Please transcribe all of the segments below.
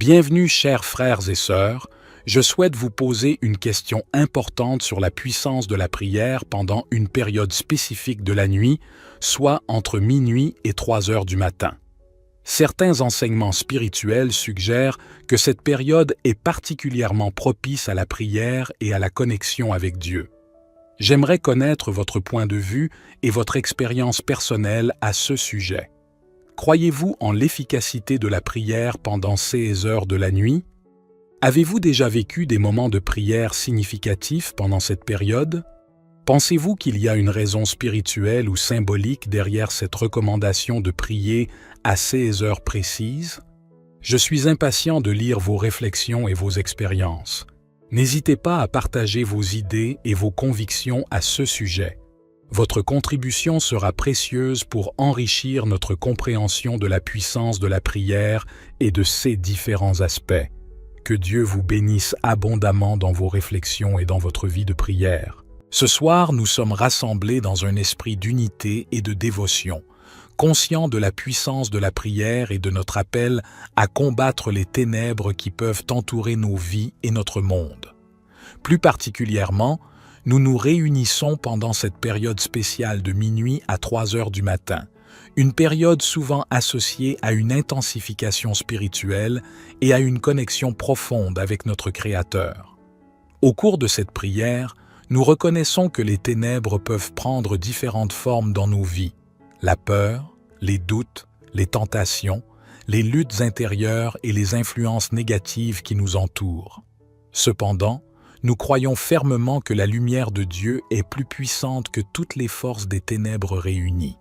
Bienvenue chers frères et sœurs, je souhaite vous poser une question importante sur la puissance de la prière pendant une période spécifique de la nuit, soit entre minuit et 3 heures du matin. Certains enseignements spirituels suggèrent que cette période est particulièrement propice à la prière et à la connexion avec Dieu. J'aimerais connaître votre point de vue et votre expérience personnelle à ce sujet. Croyez-vous en l'efficacité de la prière pendant ces heures de la nuit? Avez-vous déjà vécu des moments de prière significatifs pendant cette période? Pensez-vous qu'il y a une raison spirituelle ou symbolique derrière cette recommandation de prier à ces heures précises? Je suis impatient de lire vos réflexions et vos expériences. N'hésitez pas à partager vos idées et vos convictions à ce sujet. Votre contribution sera précieuse pour enrichir notre compréhension de la puissance de la prière et de ses différents aspects. Que Dieu vous bénisse abondamment dans vos réflexions et dans votre vie de prière. Ce soir, nous sommes rassemblés dans un esprit d'unité et de dévotion, conscients de la puissance de la prière et de notre appel à combattre les ténèbres qui peuvent entourer nos vies et notre monde. Plus particulièrement, nous nous réunissons pendant cette période spéciale de minuit à 3 heures du matin, une période souvent associée à une intensification spirituelle et à une connexion profonde avec notre Créateur. Au cours de cette prière, nous reconnaissons que les ténèbres peuvent prendre différentes formes dans nos vies. La peur, les doutes, les tentations, les luttes intérieures et les influences négatives qui nous entourent. Cependant, nous croyons fermement que la lumière de Dieu est plus puissante que toutes les forces des ténèbres réunies.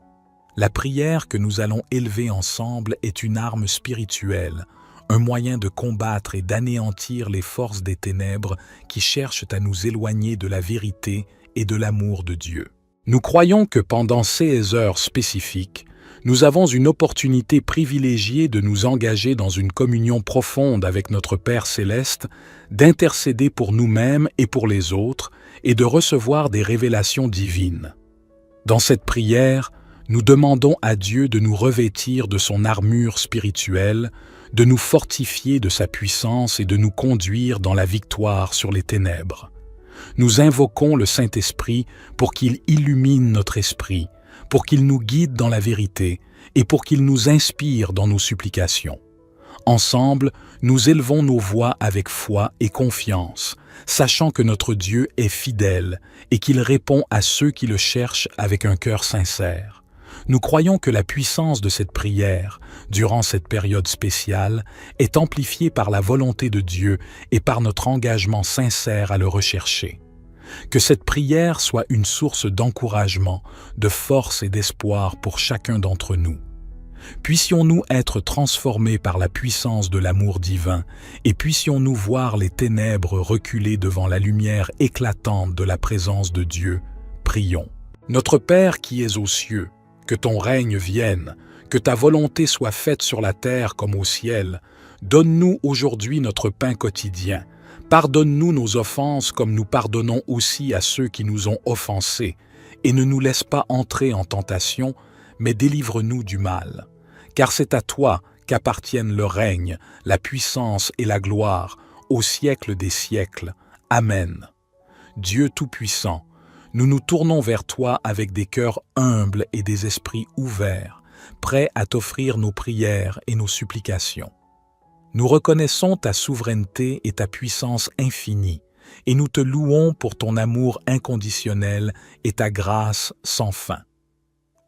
La prière que nous allons élever ensemble est une arme spirituelle, un moyen de combattre et d'anéantir les forces des ténèbres qui cherchent à nous éloigner de la vérité et de l'amour de Dieu. Nous croyons que pendant ces heures spécifiques, nous avons une opportunité privilégiée de nous engager dans une communion profonde avec notre Père céleste, d'intercéder pour nous-mêmes et pour les autres, et de recevoir des révélations divines. Dans cette prière, nous demandons à Dieu de nous revêtir de son armure spirituelle, de nous fortifier de sa puissance et de nous conduire dans la victoire sur les ténèbres. Nous invoquons le Saint-Esprit pour qu'il illumine notre esprit, pour qu'il nous guide dans la vérité et pour qu'il nous inspire dans nos supplications. Ensemble, nous élevons nos voix avec foi et confiance, sachant que notre Dieu est fidèle et qu'il répond à ceux qui le cherchent avec un cœur sincère. Nous croyons que la puissance de cette prière, durant cette période spéciale, est amplifiée par la volonté de Dieu et par notre engagement sincère à le rechercher. Que cette prière soit une source d'encouragement, de force et d'espoir pour chacun d'entre nous. Puissions-nous être transformés par la puissance de l'amour divin et puissions-nous voir les ténèbres reculer devant la lumière éclatante de la présence de Dieu. Prions. Notre Père qui es aux cieux, que ton règne vienne, que ta volonté soit faite sur la terre comme au ciel. Donne-nous aujourd'hui notre pain quotidien. Pardonne-nous nos offenses comme nous pardonnons aussi à ceux qui nous ont offensés, et ne nous laisse pas entrer en tentation, mais délivre-nous du mal. Car c'est à toi qu'appartiennent le règne, la puissance et la gloire, au siècle des siècles. Amen. Dieu Tout-Puissant, nous nous tournons vers toi avec des cœurs humbles et des esprits ouverts, prêts à t'offrir nos prières et nos supplications. Nous reconnaissons ta souveraineté et ta puissance infinie, et nous te louons pour ton amour inconditionnel et ta grâce sans fin.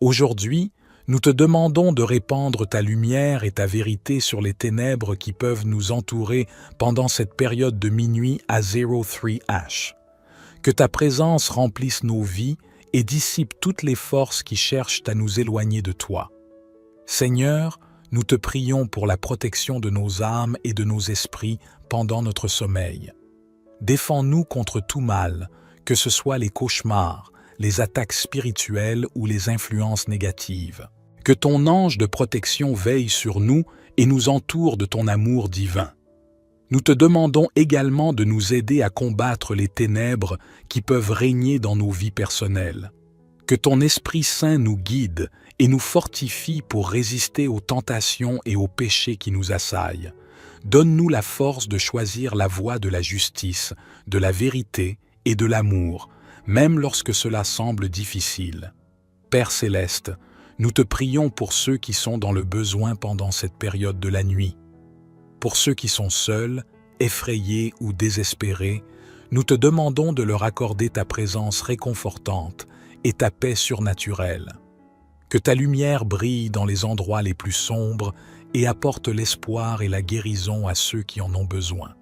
Aujourd'hui, nous te demandons de répandre ta lumière et ta vérité sur les ténèbres qui peuvent nous entourer pendant cette période de minuit à 03H. Que ta présence remplisse nos vies et dissipe toutes les forces qui cherchent à nous éloigner de toi. Seigneur, nous te prions pour la protection de nos âmes et de nos esprits pendant notre sommeil. Défends-nous contre tout mal, que ce soit les cauchemars, les attaques spirituelles ou les influences négatives. Que ton ange de protection veille sur nous et nous entoure de ton amour divin. Nous te demandons également de nous aider à combattre les ténèbres qui peuvent régner dans nos vies personnelles. Que ton Esprit Saint nous guide et nous fortifie pour résister aux tentations et aux péchés qui nous assaillent. donne-nous la force de choisir la voie de la justice, de la vérité et de l'amour, même lorsque cela semble difficile. Père céleste, nous te prions pour ceux qui sont dans le besoin pendant cette période de la nuit. Pour ceux qui sont seuls, effrayés ou désespérés, nous te demandons de leur accorder ta présence réconfortante et ta paix surnaturelle. Que ta lumière brille dans les endroits les plus sombres et apporte l'espoir et la guérison à ceux qui en ont besoin.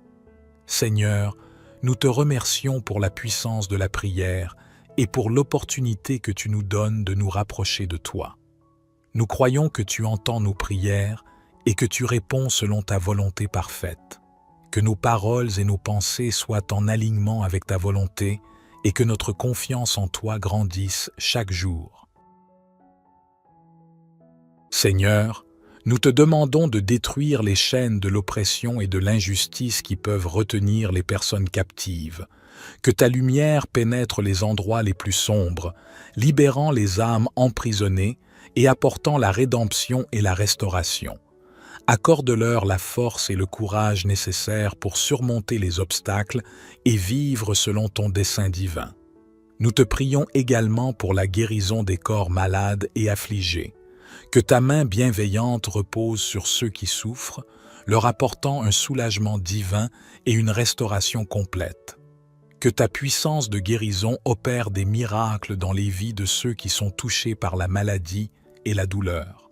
Seigneur, nous te remercions pour la puissance de la prière et pour l'opportunité que tu nous donnes de nous rapprocher de toi. Nous croyons que tu entends nos prières et que tu réponds selon ta volonté parfaite. Que nos paroles et nos pensées soient en alignement avec ta volonté et que notre confiance en toi grandisse chaque jour. Seigneur, nous te demandons de détruire les chaînes de l'oppression et de l'injustice qui peuvent retenir les personnes captives. Que ta lumière pénètre les endroits les plus sombres, libérant les âmes emprisonnées et apportant la rédemption et la restauration. Accorde-leur la force et le courage nécessaires pour surmonter les obstacles et vivre selon ton dessein divin. Nous te prions également pour la guérison des corps malades et affligés. Que ta main bienveillante repose sur ceux qui souffrent, leur apportant un soulagement divin et une restauration complète. Que ta puissance de guérison opère des miracles dans les vies de ceux qui sont touchés par la maladie et la douleur.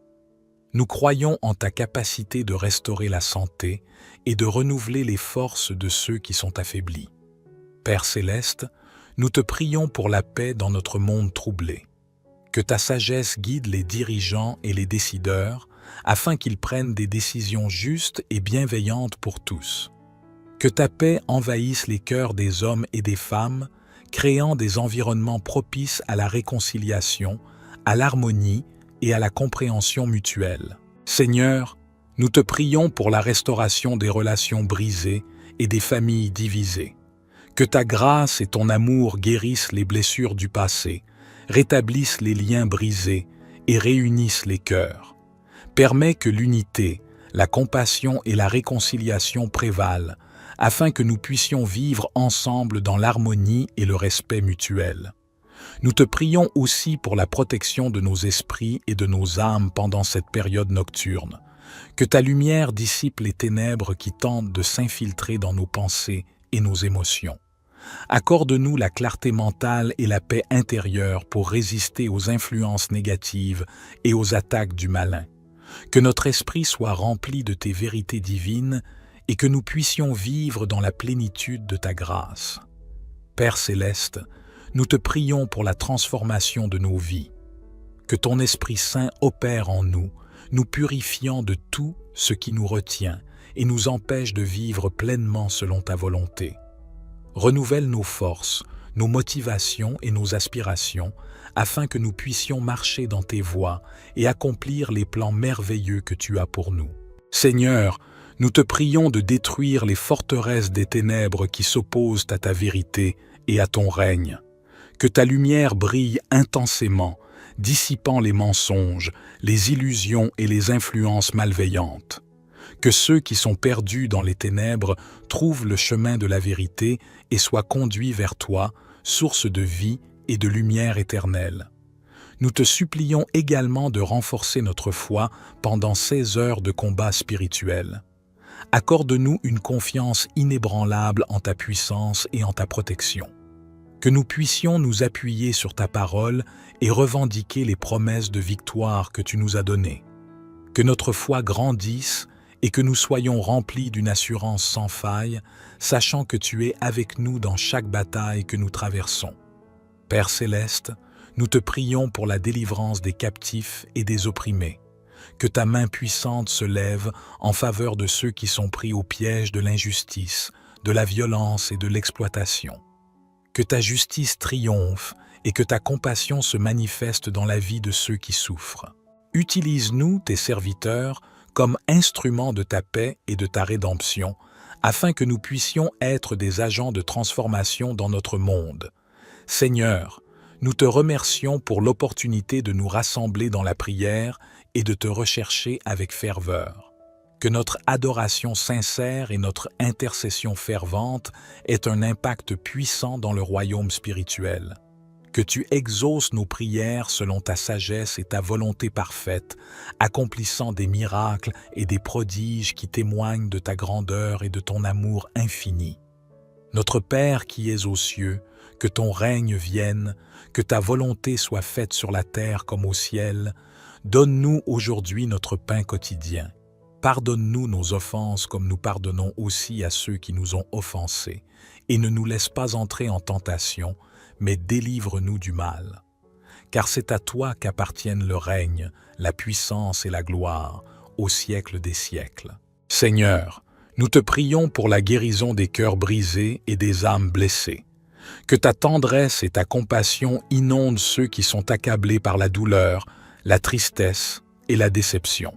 Nous croyons en ta capacité de restaurer la santé et de renouveler les forces de ceux qui sont affaiblis. Père céleste, nous te prions pour la paix dans notre monde troublé. Que ta sagesse guide les dirigeants et les décideurs afin qu'ils prennent des décisions justes et bienveillantes pour tous. Que ta paix envahisse les cœurs des hommes et des femmes, créant des environnements propices à la réconciliation, à l'harmonie et à la compréhension mutuelle. Seigneur, nous te prions pour la restauration des relations brisées et des familles divisées. Que ta grâce et ton amour guérissent les blessures du passé, rétablissent les liens brisés et réunissent les cœurs. Permets que l'unité, la compassion et la réconciliation prévalent, afin que nous puissions vivre ensemble dans l'harmonie et le respect mutuel. Nous te prions aussi pour la protection de nos esprits et de nos âmes pendant cette période nocturne. Que ta lumière dissipe les ténèbres qui tentent de s'infiltrer dans nos pensées et nos émotions. Accorde-nous la clarté mentale et la paix intérieure pour résister aux influences négatives et aux attaques du malin. Que notre esprit soit rempli de tes vérités divines et que nous puissions vivre dans la plénitude de ta grâce. Père céleste, nous te prions pour la transformation de nos vies. Que ton Esprit Saint opère en nous, nous purifiant de tout ce qui nous retient et nous empêche de vivre pleinement selon ta volonté. Renouvelle nos forces, nos motivations et nos aspirations, afin que nous puissions marcher dans tes voies et accomplir les plans merveilleux que tu as pour nous. Seigneur, nous te prions de détruire les forteresses des ténèbres qui s'opposent à ta vérité et à ton règne. Que ta lumière brille intensément, dissipant les mensonges, les illusions et les influences malveillantes. Que ceux qui sont perdus dans les ténèbres trouvent le chemin de la vérité et soient conduits vers toi, source de vie et de lumière éternelle. Nous te supplions également de renforcer notre foi pendant ces heures de combat spirituel. Accorde-nous une confiance inébranlable en ta puissance et en ta protection. Que nous puissions nous appuyer sur ta parole et revendiquer les promesses de victoire que tu nous as données. Que notre foi grandisse et que nous soyons remplis d'une assurance sans faille, sachant que tu es avec nous dans chaque bataille que nous traversons. Père céleste, nous te prions pour la délivrance des captifs et des opprimés. Que ta main puissante se lève en faveur de ceux qui sont pris au piège de l'injustice, de la violence et de l'exploitation. Que ta justice triomphe et que ta compassion se manifeste dans la vie de ceux qui souffrent. Utilise-nous, tes serviteurs, comme instruments de ta paix et de ta rédemption, afin que nous puissions être des agents de transformation dans notre monde. Seigneur, nous te remercions pour l'opportunité de nous rassembler dans la prière et de te rechercher avec ferveur. que notre adoration sincère et notre intercession fervente aient un impact puissant dans le royaume spirituel. Que tu exauces nos prières selon ta sagesse et ta volonté parfaite, accomplissant des miracles et des prodiges qui témoignent de ta grandeur et de ton amour infini. Notre Père qui es aux cieux, que ton règne vienne, que ta volonté soit faite sur la terre comme au ciel. Donne-nous aujourd'hui notre pain quotidien. Pardonne-nous nos offenses comme nous pardonnons aussi à ceux qui nous ont offensés, et ne nous laisse pas entrer en tentation, mais délivre-nous du mal. Car c'est à toi qu'appartiennent le règne, la puissance et la gloire, au siècle des siècles. Seigneur, nous te prions pour la guérison des cœurs brisés et des âmes blessées. Que ta tendresse et ta compassion inondent ceux qui sont accablés par la douleur, la tristesse et la déception.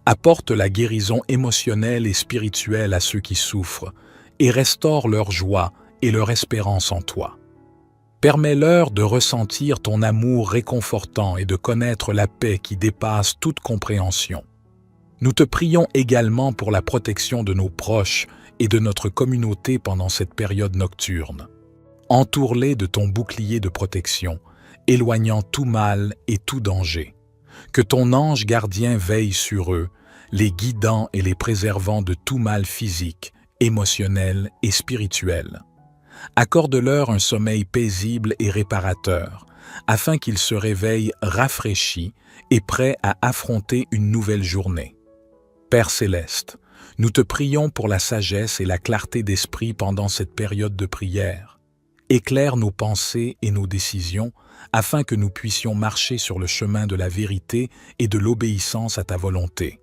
Apporte la guérison émotionnelle et spirituelle à ceux qui souffrent et restaure leur joie et leur espérance en toi. Permets-leur de ressentir ton amour réconfortant et de connaître la paix qui dépasse toute compréhension. Nous te prions également pour la protection de nos proches et de notre communauté pendant cette période nocturne. Entoure-les de ton bouclier de protection, éloignant tout mal et tout danger. Que ton ange gardien veille sur eux, les guidant et les préservant de tout mal physique, émotionnel et spirituel. Accorde-leur un sommeil paisible et réparateur, afin qu'ils se réveillent rafraîchis et prêts à affronter une nouvelle journée. Père céleste, nous te prions pour la sagesse et la clarté d'esprit pendant cette période de prière. Éclaire nos pensées et nos décisions, afin que nous puissions marcher sur le chemin de la vérité et de l'obéissance à ta volonté.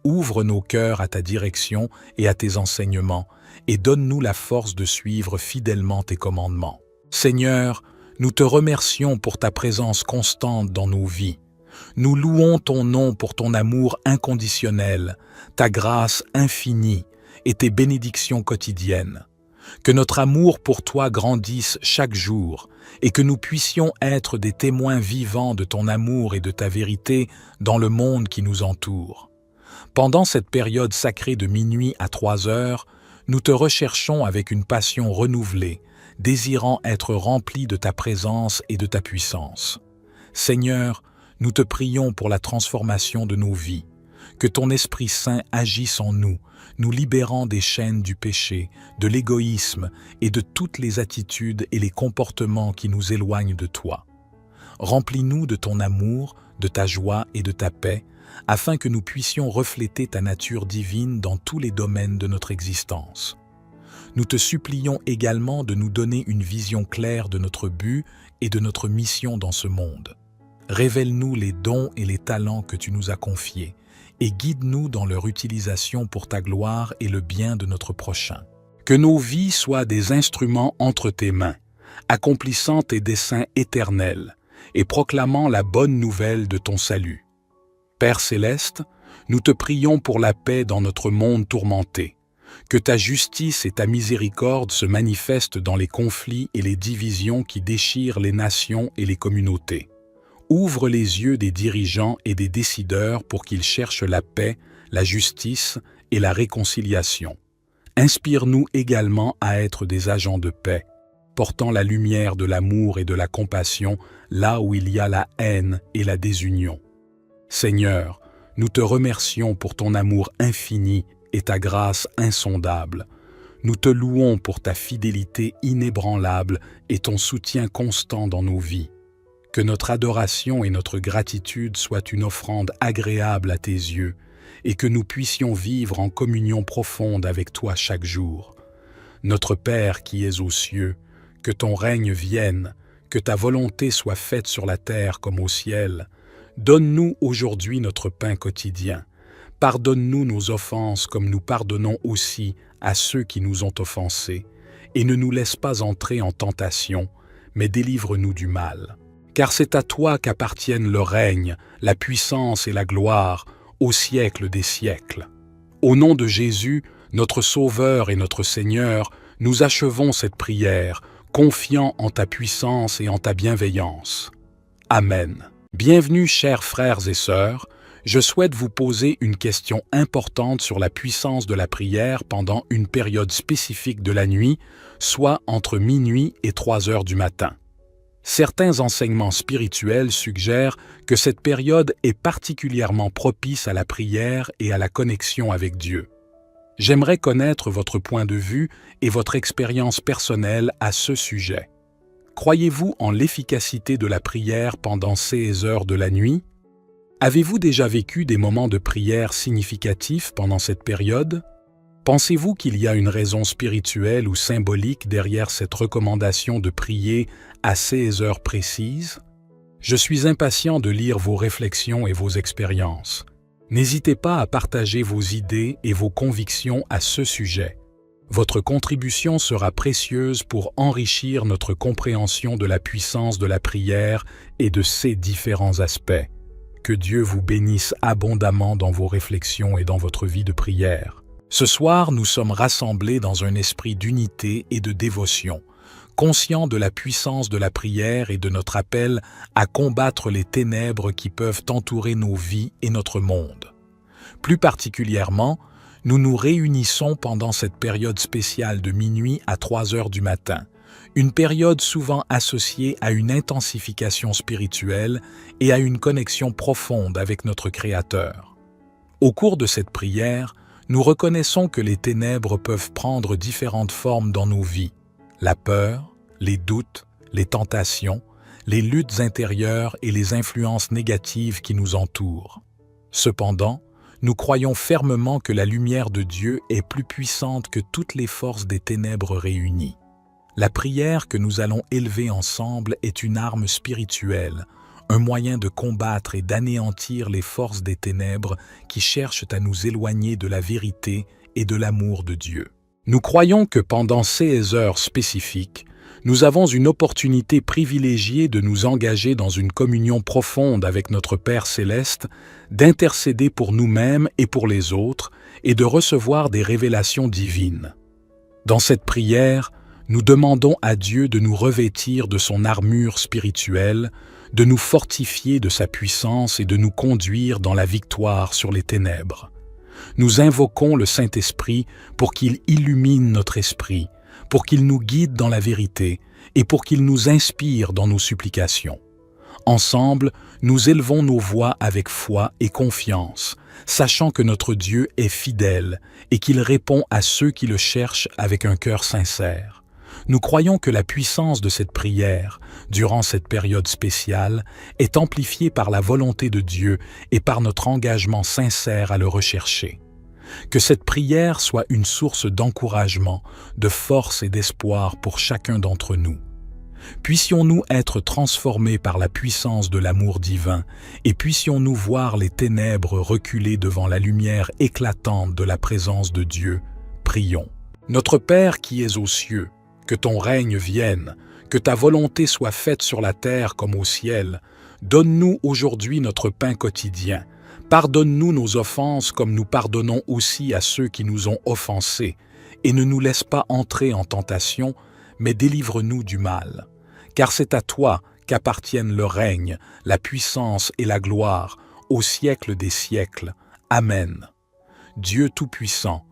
Ouvre nos cœurs à ta direction et à tes enseignements, et donne-nous la force de suivre fidèlement tes commandements. Seigneur, nous te remercions pour ta présence constante dans nos vies. Nous louons ton nom pour ton amour inconditionnel, ta grâce infinie et tes bénédictions quotidiennes. Que notre amour pour toi grandisse chaque jour et que nous puissions être des témoins vivants de ton amour et de ta vérité dans le monde qui nous entoure. Pendant cette période sacrée de minuit à 3 heures, nous te recherchons avec une passion renouvelée, désirant être remplis de ta présence et de ta puissance. Seigneur, nous te prions pour la transformation de nos vies. Que ton Esprit Saint agisse en nous, nous libérant des chaînes du péché, de l'égoïsme et de toutes les attitudes et les comportements qui nous éloignent de toi. Remplis-nous de ton amour, de ta joie et de ta paix, afin que nous puissions refléter ta nature divine dans tous les domaines de notre existence. Nous te supplions également de nous donner une vision claire de notre but et de notre mission dans ce monde. Révèle-nous les dons et les talents que tu nous as confiés et guide-nous dans leur utilisation pour ta gloire et le bien de notre prochain. Que nos vies soient des instruments entre tes mains, accomplissant tes desseins éternels et proclamant la bonne nouvelle de ton salut. Père céleste, nous te prions pour la paix dans notre monde tourmenté. Que ta justice et ta miséricorde se manifestent dans les conflits et les divisions qui déchirent les nations et les communautés. Ouvre les yeux des dirigeants et des décideurs pour qu'ils cherchent la paix, la justice et la réconciliation. Inspire-nous également à être des agents de paix, portant la lumière de l'amour et de la compassion là où il y a la haine et la désunion. Seigneur, nous te remercions pour ton amour infini et ta grâce insondable. Nous te louons pour ta fidélité inébranlable et ton soutien constant dans nos vies. Que notre adoration et notre gratitude soient une offrande agréable à tes yeux et que nous puissions vivre en communion profonde avec toi chaque jour. Notre Père qui es aux cieux, que ton règne vienne, que ta volonté soit faite sur la terre comme au ciel. Donne-nous aujourd'hui notre pain quotidien. Pardonne-nous nos offenses comme nous pardonnons aussi à ceux qui nous ont offensés. Et ne nous laisse pas entrer en tentation, mais délivre-nous du mal. Car c'est à toi qu'appartiennent le règne, la puissance et la gloire, au siècle des siècles. Au nom de Jésus, notre Sauveur et notre Seigneur, nous achevons cette prière, confiants en ta puissance et en ta bienveillance. Amen. Bienvenue, chers frères et sœurs. je souhaite vous poser une question importante sur la puissance de la prière pendant une période spécifique de la nuit, soit entre minuit et 3 heures du matin. Certains enseignements spirituels suggèrent que cette période est particulièrement propice à la prière et à la connexion avec Dieu. J'aimerais connaître votre point de vue et votre expérience personnelle à ce sujet. Croyez-vous en l'efficacité de la prière pendant ces heures de la nuit? Avez-vous déjà vécu des moments de prière significatifs pendant cette période? Pensez-vous qu'il y a une raison spirituelle ou symbolique derrière cette recommandation de prier à ces heures précises? Je suis impatient de lire vos réflexions et vos expériences. N'hésitez pas à partager vos idées et vos convictions à ce sujet. Votre contribution sera précieuse pour enrichir notre compréhension de la puissance de la prière et de ses différents aspects. Que Dieu vous bénisse abondamment dans vos réflexions et dans votre vie de prière. Ce soir, nous sommes rassemblés dans un esprit d'unité et de dévotion, conscients de la puissance de la prière et de notre appel à combattre les ténèbres qui peuvent entourer nos vies et notre monde. Plus particulièrement, nous nous réunissons pendant cette période spéciale de minuit à 3 heures du matin, une période souvent associée à une intensification spirituelle et à une connexion profonde avec notre Créateur. Au cours de cette prière, nous reconnaissons que les ténèbres peuvent prendre différentes formes dans nos vies. La peur, les doutes, les tentations, les luttes intérieures et les influences négatives qui nous entourent. Cependant, nous croyons fermement que la lumière de Dieu est plus puissante que toutes les forces des ténèbres réunies. La prière que nous allons élever ensemble est une arme spirituelle, un moyen de combattre et d'anéantir les forces des ténèbres qui cherchent à nous éloigner de la vérité et de l'amour de Dieu. Nous croyons que pendant ces heures spécifiques, nous avons une opportunité privilégiée de nous engager dans une communion profonde avec notre Père céleste, d'intercéder pour nous-mêmes et pour les autres, et de recevoir des révélations divines. Dans cette prière, nous demandons à Dieu de nous revêtir de son armure spirituelle, de nous fortifier de sa puissance et de nous conduire dans la victoire sur les ténèbres. Nous invoquons le Saint-Esprit pour qu'il illumine notre esprit, pour qu'il nous guide dans la vérité et pour qu'il nous inspire dans nos supplications. Ensemble, nous élevons nos voix avec foi et confiance, sachant que notre Dieu est fidèle et qu'il répond à ceux qui le cherchent avec un cœur sincère. Nous croyons que la puissance de cette prière, durant cette période spéciale, est amplifiée par la volonté de Dieu et par notre engagement sincère à le rechercher. Que cette prière soit une source d'encouragement, de force et d'espoir pour chacun d'entre nous. Puissions-nous être transformés par la puissance de l'amour divin et puissions-nous voir les ténèbres reculer devant la lumière éclatante de la présence de Dieu. Prions. Notre Père qui es aux cieux, que ton règne vienne, que ta volonté soit faite sur la terre comme au ciel. Donne-nous aujourd'hui notre pain quotidien. Pardonne-nous nos offenses comme nous pardonnons aussi à ceux qui nous ont offensés, et ne nous laisse pas entrer en tentation, mais délivre-nous du mal. Car c'est à toi qu'appartiennent le règne, la puissance et la gloire, au siècle des siècles. Amen. Dieu Tout-Puissant,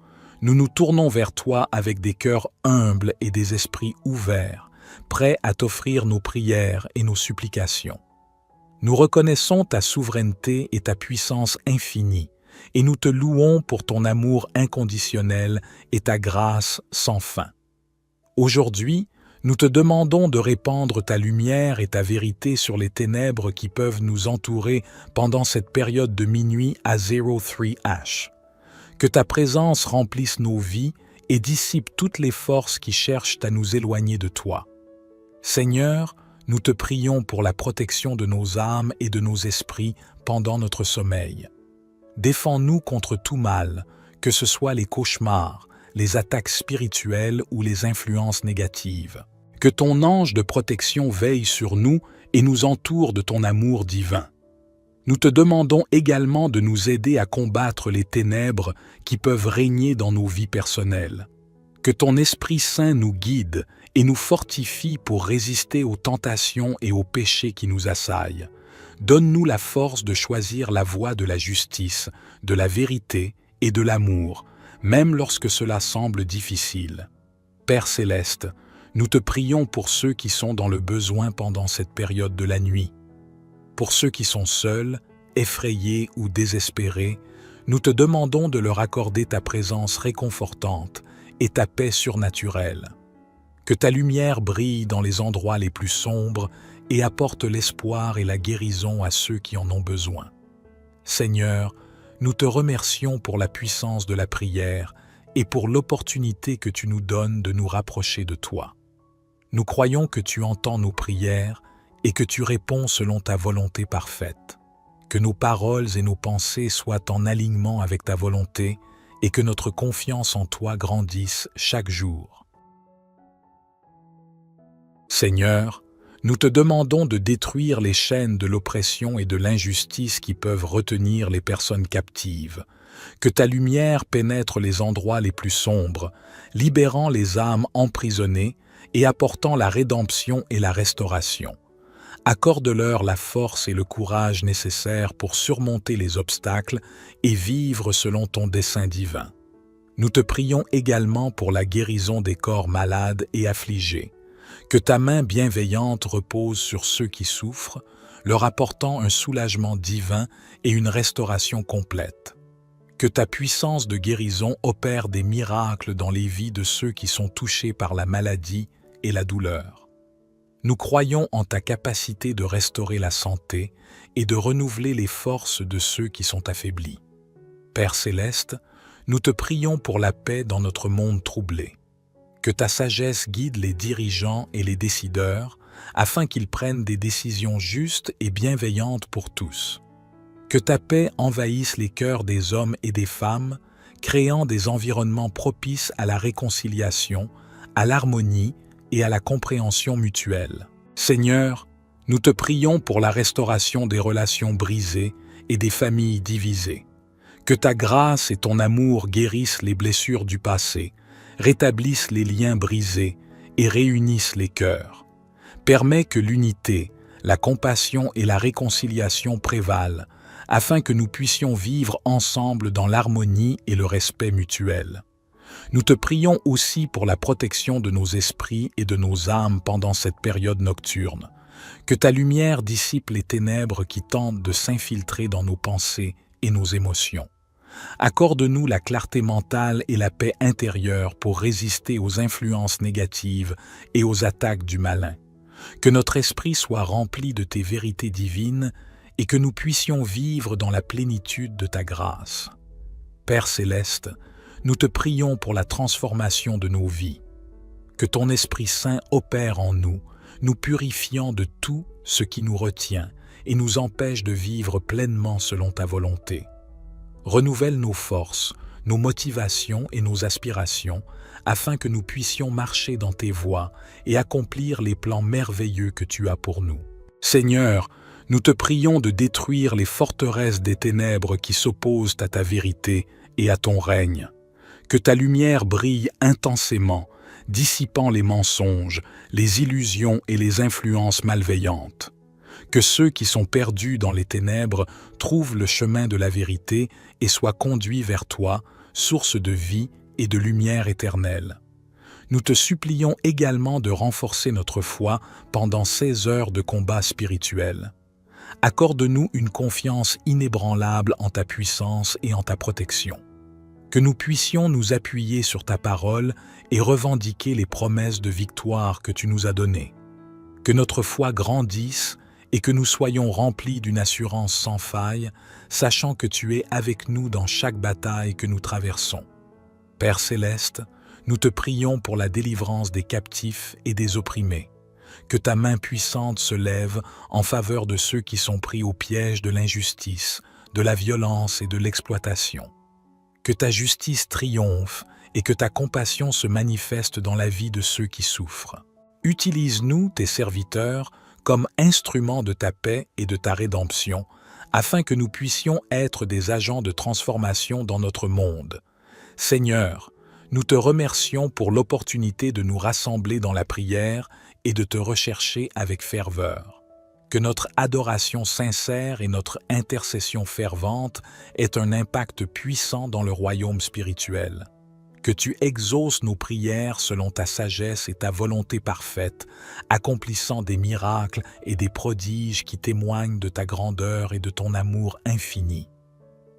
nous nous tournons vers toi avec des cœurs humbles et des esprits ouverts, prêts à t'offrir nos prières et nos supplications. Nous reconnaissons ta souveraineté et ta puissance infinie, et nous te louons pour ton amour inconditionnel et ta grâce sans fin. Aujourd'hui, nous te demandons de répandre ta lumière et ta vérité sur les ténèbres qui peuvent nous entourer pendant cette période de minuit à 03H. Que ta présence remplisse nos vies et dissipe toutes les forces qui cherchent à nous éloigner de toi. Seigneur, nous te prions pour la protection de nos âmes et de nos esprits pendant notre sommeil. Défends-nous contre tout mal, que ce soit les cauchemars, les attaques spirituelles ou les influences négatives. Que ton ange de protection veille sur nous et nous entoure de ton amour divin. Nous te demandons également de nous aider à combattre les ténèbres qui peuvent régner dans nos vies personnelles. Que ton Esprit Saint nous guide et nous fortifie pour résister aux tentations et aux péchés qui nous assaillent, donne-nous la force de choisir la voie de la justice, de la vérité et de l'amour, même lorsque cela semble difficile. Père céleste, nous te prions pour ceux qui sont dans le besoin pendant cette période de la nuit. Pour ceux qui sont seuls, effrayés ou désespérés, nous te demandons de leur accorder ta présence réconfortante et ta paix surnaturelle. Que ta lumière brille dans les endroits les plus sombres et apporte l'espoir et la guérison à ceux qui en ont besoin. Seigneur, nous te remercions pour la puissance de la prière et pour l'opportunité que tu nous donnes de nous rapprocher de toi. Nous croyons que tu entends nos prières et que tu réponds selon ta volonté parfaite. Que nos paroles et nos pensées soient en alignement avec ta volonté et que notre confiance en toi grandisse chaque jour. Seigneur, nous te demandons de détruire les chaînes de l'oppression et de l'injustice qui peuvent retenir les personnes captives. Que ta lumière pénètre les endroits les plus sombres, libérant les âmes emprisonnées et apportant la rédemption et la restauration. Accorde-leur la force et le courage nécessaires pour surmonter les obstacles et vivre selon ton dessein divin. Nous te prions également pour la guérison des corps malades et affligés. Que ta main bienveillante repose sur ceux qui souffrent, leur apportant un soulagement divin et une restauration complète. Que ta puissance de guérison opère des miracles dans les vies de ceux qui sont touchés par la maladie et la douleur. Nous croyons en ta capacité de restaurer la santé et de renouveler les forces de ceux qui sont affaiblis. Père céleste, nous te prions pour la paix dans notre monde troublé. Que ta sagesse guide les dirigeants et les décideurs afin qu'ils prennent des décisions justes et bienveillantes pour tous. Que ta paix envahisse les cœurs des hommes et des femmes, créant des environnements propices à la réconciliation, à l'harmonie et à la compréhension mutuelle. Seigneur, nous te prions pour la restauration des relations brisées et des familles divisées. Que ta grâce et ton amour guérissent les blessures du passé, rétablissent les liens brisés et réunissent les cœurs. Permets que l'unité, la compassion et la réconciliation prévalent, afin que nous puissions vivre ensemble dans l'harmonie et le respect mutuel. Nous te prions aussi pour la protection de nos esprits et de nos âmes pendant cette période nocturne. Que ta lumière dissipe les ténèbres qui tentent de s'infiltrer dans nos pensées et nos émotions. Accorde-nous la clarté mentale et la paix intérieure pour résister aux influences négatives et aux attaques du malin. Que notre esprit soit rempli de tes vérités divines et que nous puissions vivre dans la plénitude de ta grâce. Père céleste, nous te prions pour la transformation de nos vies. Que ton Esprit Saint opère en nous, nous purifiant de tout ce qui nous retient et nous empêche de vivre pleinement selon ta volonté. Renouvelle nos forces, nos motivations et nos aspirations, afin que nous puissions marcher dans tes voies et accomplir les plans merveilleux que tu as pour nous. Seigneur, nous te prions de détruire les forteresses des ténèbres qui s'opposent à ta vérité et à ton règne. Que ta lumière brille intensément, dissipant les mensonges, les illusions et les influences malveillantes. Que ceux qui sont perdus dans les ténèbres trouvent le chemin de la vérité et soient conduits vers toi, source de vie et de lumière éternelle. Nous te supplions également de renforcer notre foi pendant ces heures de combat spirituel. Accorde-nous une confiance inébranlable en ta puissance et en ta protection. Que nous puissions nous appuyer sur ta parole et revendiquer les promesses de victoire que tu nous as données. Que notre foi grandisse et que nous soyons remplis d'une assurance sans faille, sachant que tu es avec nous dans chaque bataille que nous traversons. Père céleste, nous te prions pour la délivrance des captifs et des opprimés. Que ta main puissante se lève en faveur de ceux qui sont pris au piège de l'injustice, de la violence et de l'exploitation. Que ta justice triomphe et que ta compassion se manifeste dans la vie de ceux qui souffrent. Utilise-nous, tes serviteurs, comme instruments de ta paix et de ta rédemption, afin que nous puissions être des agents de transformation dans notre monde. Seigneur, nous te remercions pour l'opportunité de nous rassembler dans la prière et de te rechercher avec ferveur. que notre adoration sincère et notre intercession fervente aient un impact puissant dans le royaume spirituel. Que tu exauces nos prières selon ta sagesse et ta volonté parfaite, accomplissant des miracles et des prodiges qui témoignent de ta grandeur et de ton amour infini.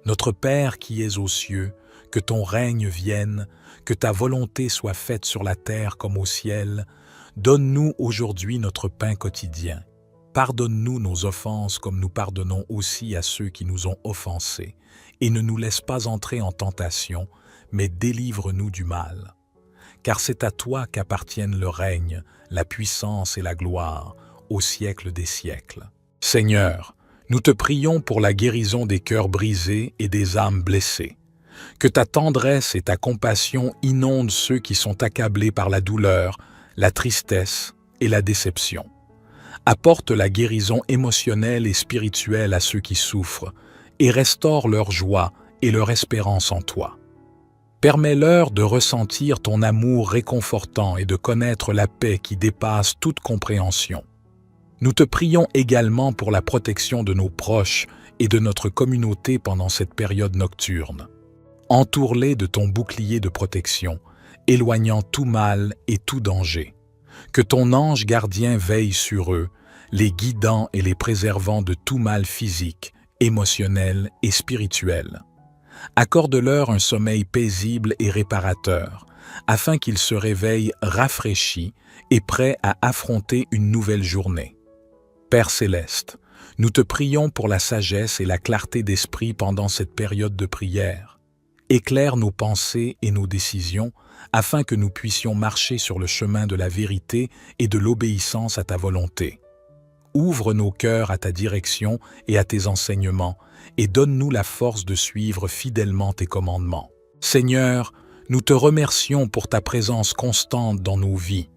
Notre Père qui es aux cieux, que ton règne vienne, que ta volonté soit faite sur la terre comme au ciel. Donne-nous aujourd'hui notre pain quotidien. Pardonne-nous nos offenses comme nous pardonnons aussi à ceux qui nous ont offensés, et ne nous laisse pas entrer en tentation, mais délivre-nous du mal. Car c'est à toi qu'appartiennent le règne, la puissance et la gloire, au siècle des siècles. Seigneur, nous te prions pour la guérison des cœurs brisés et des âmes blessées. Que ta tendresse et ta compassion inondent ceux qui sont accablés par la douleur, la tristesse et la déception. Apporte la guérison émotionnelle et spirituelle à ceux qui souffrent et restaure leur joie et leur espérance en toi. Permets-leur de ressentir ton amour réconfortant et de connaître la paix qui dépasse toute compréhension. Nous te prions également pour la protection de nos proches et de notre communauté pendant cette période nocturne. Entoure-les de ton bouclier de protection, éloignant tout mal et tout danger. Que ton ange gardien veille sur eux, les guidant et les préservant de tout mal physique, émotionnel et spirituel. Accorde-leur un sommeil paisible et réparateur, afin qu'ils se réveillent rafraîchis et prêts à affronter une nouvelle journée. Père céleste, nous te prions pour la sagesse et la clarté d'esprit pendant cette période de prière. Éclaire nos pensées et nos décisions, afin que nous puissions marcher sur le chemin de la vérité et de l'obéissance à ta volonté. Ouvre nos cœurs à ta direction et à tes enseignements, et donne-nous la force de suivre fidèlement tes commandements. Seigneur, nous te remercions pour ta présence constante dans nos vies.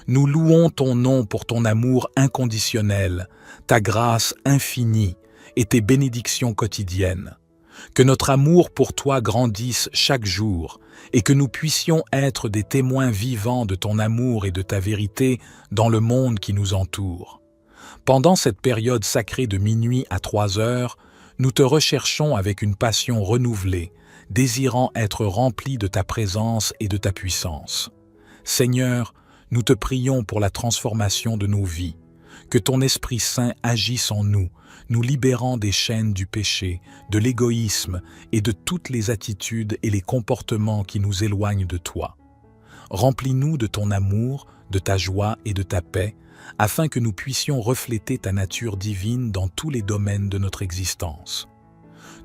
Nous louons ton nom pour ton amour inconditionnel, ta grâce infinie et tes bénédictions quotidiennes. Que notre amour pour toi grandisse chaque jour et que nous puissions être des témoins vivants de ton amour et de ta vérité dans le monde qui nous entoure. Pendant cette période sacrée de minuit à 3 heures, nous te recherchons avec une passion renouvelée, désirant être remplis de ta présence et de ta puissance. Seigneur, nous te prions pour la transformation de nos vies. Que ton Esprit Saint agisse en nous, nous libérant des chaînes du péché, de l'égoïsme et de toutes les attitudes et les comportements qui nous éloignent de toi. Remplis-nous de ton amour, de ta joie et de ta paix, afin que nous puissions refléter ta nature divine dans tous les domaines de notre existence.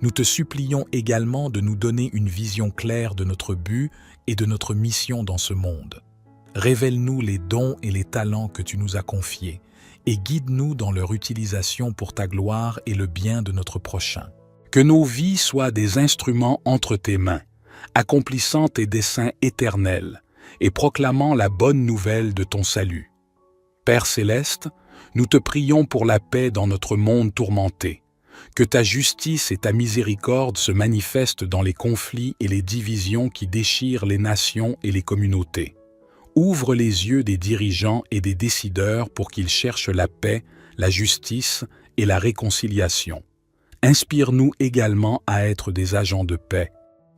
Nous te supplions également de nous donner une vision claire de notre but et de notre mission dans ce monde. Révèle-nous les dons et les talents que tu nous as confiés et guide-nous dans leur utilisation pour ta gloire et le bien de notre prochain. Que nos vies soient des instruments entre tes mains, accomplissant tes desseins éternels et proclamant la bonne nouvelle de ton salut. Père céleste, nous te prions pour la paix dans notre monde tourmenté. Que ta justice et ta miséricorde se manifestent dans les conflits et les divisions qui déchirent les nations et les communautés. Ouvre les yeux des dirigeants et des décideurs pour qu'ils cherchent la paix, la justice et la réconciliation. Inspire-nous également à être des agents de paix,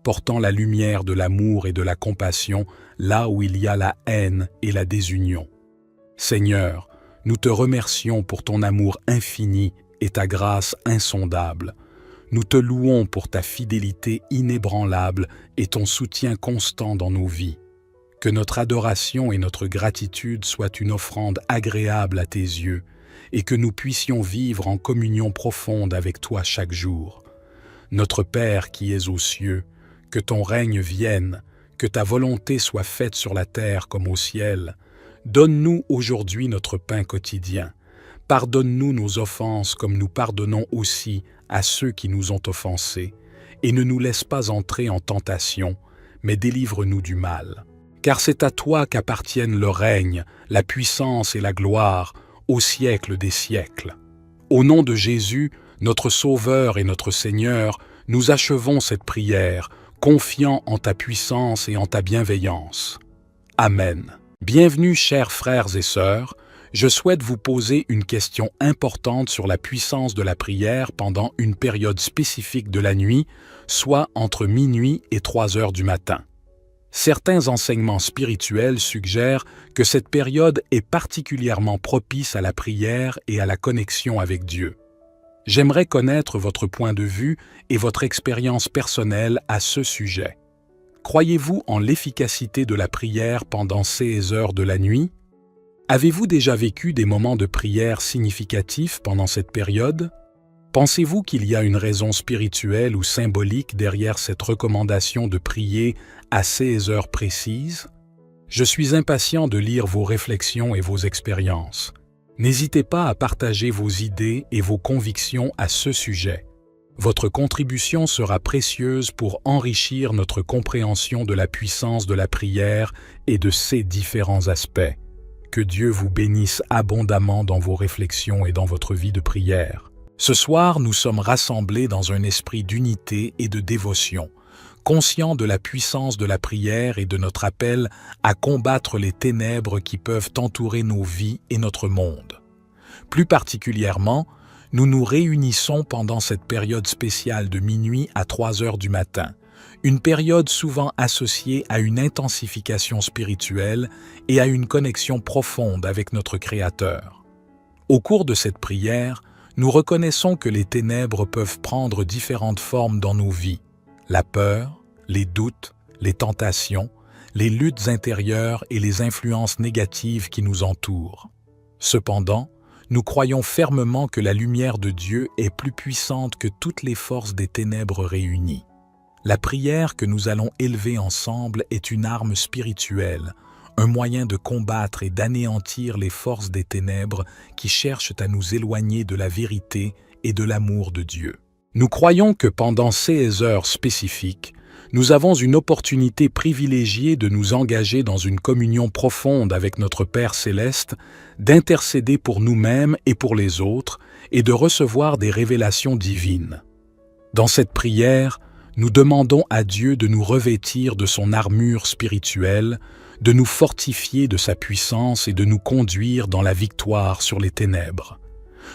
portant la lumière de l'amour et de la compassion là où il y a la haine et la désunion. Seigneur, nous te remercions pour ton amour infini et ta grâce insondable. Nous te louons pour ta fidélité inébranlable et ton soutien constant dans nos vies. Que notre adoration et notre gratitude soient une offrande agréable à tes yeux et que nous puissions vivre en communion profonde avec toi chaque jour. Notre Père qui es aux cieux, que ton règne vienne, que ta volonté soit faite sur la terre comme au ciel. Donne-nous aujourd'hui notre pain quotidien. Pardonne-nous nos offenses comme nous pardonnons aussi à ceux qui nous ont offensés. Et ne nous laisse pas entrer en tentation, mais délivre-nous du mal. Car c'est à toi qu'appartiennent le règne, la puissance et la gloire, au siècle des siècles. Au nom de Jésus, notre Sauveur et notre Seigneur, nous achevons cette prière, confiants en ta puissance et en ta bienveillance. Amen. Bienvenue, chers frères et sœurs. je souhaite vous poser une question importante sur la puissance de la prière pendant une période spécifique de la nuit, soit entre minuit et 3 heures du matin. Certains enseignements spirituels suggèrent que cette période est particulièrement propice à la prière et à la connexion avec Dieu. J'aimerais connaître votre point de vue et votre expérience personnelle à ce sujet. Croyez-vous en l'efficacité de la prière pendant ces heures de la nuit? Avez-vous déjà vécu des moments de prière significatifs pendant cette période? Pensez-vous qu'il y a une raison spirituelle ou symbolique derrière cette recommandation de prier à ces heures précises? Je suis impatient de lire vos réflexions et vos expériences. N'hésitez pas à partager vos idées et vos convictions à ce sujet. Votre contribution sera précieuse pour enrichir notre compréhension de la puissance de la prière et de ses différents aspects. Que Dieu vous bénisse abondamment dans vos réflexions et dans votre vie de prière. Ce soir, nous sommes rassemblés dans un esprit d'unité et de dévotion, conscients de la puissance de la prière et de notre appel à combattre les ténèbres qui peuvent entourer nos vies et notre monde. Plus particulièrement, nous nous réunissons pendant cette période spéciale de minuit à 3 heures du matin, une période souvent associée à une intensification spirituelle et à une connexion profonde avec notre Créateur. Au cours de cette prière, nous reconnaissons que les ténèbres peuvent prendre différentes formes dans nos vies. La peur, les doutes, les tentations, les luttes intérieures et les influences négatives qui nous entourent. Cependant, nous croyons fermement que la lumière de Dieu est plus puissante que toutes les forces des ténèbres réunies. La prière que nous allons élever ensemble est une arme spirituelle, un moyen de combattre et d'anéantir les forces des ténèbres qui cherchent à nous éloigner de la vérité et de l'amour de Dieu. Nous croyons que pendant ces heures spécifiques, nous avons une opportunité privilégiée de nous engager dans une communion profonde avec notre Père céleste, d'intercéder pour nous-mêmes et pour les autres, et de recevoir des révélations divines. Dans cette prière, nous demandons à Dieu de nous revêtir de son armure spirituelle, de nous fortifier de sa puissance et de nous conduire dans la victoire sur les ténèbres.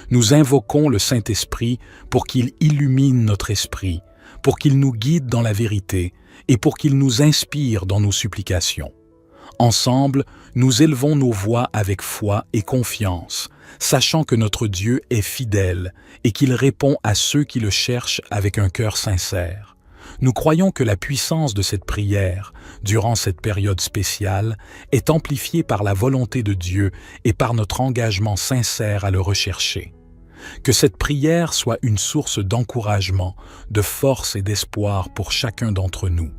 Nous invoquons le Saint-Esprit pour qu'il illumine notre esprit, pour qu'il nous guide dans la vérité et pour qu'il nous inspire dans nos supplications. Ensemble, nous élevons nos voix avec foi et confiance, sachant que notre Dieu est fidèle et qu'il répond à ceux qui le cherchent avec un cœur sincère. Nous croyons que la puissance de cette prière, durant cette période spéciale, est amplifiée par la volonté de Dieu et par notre engagement sincère à le rechercher. Que cette prière soit une source d'encouragement, de force et d'espoir pour chacun d'entre nous.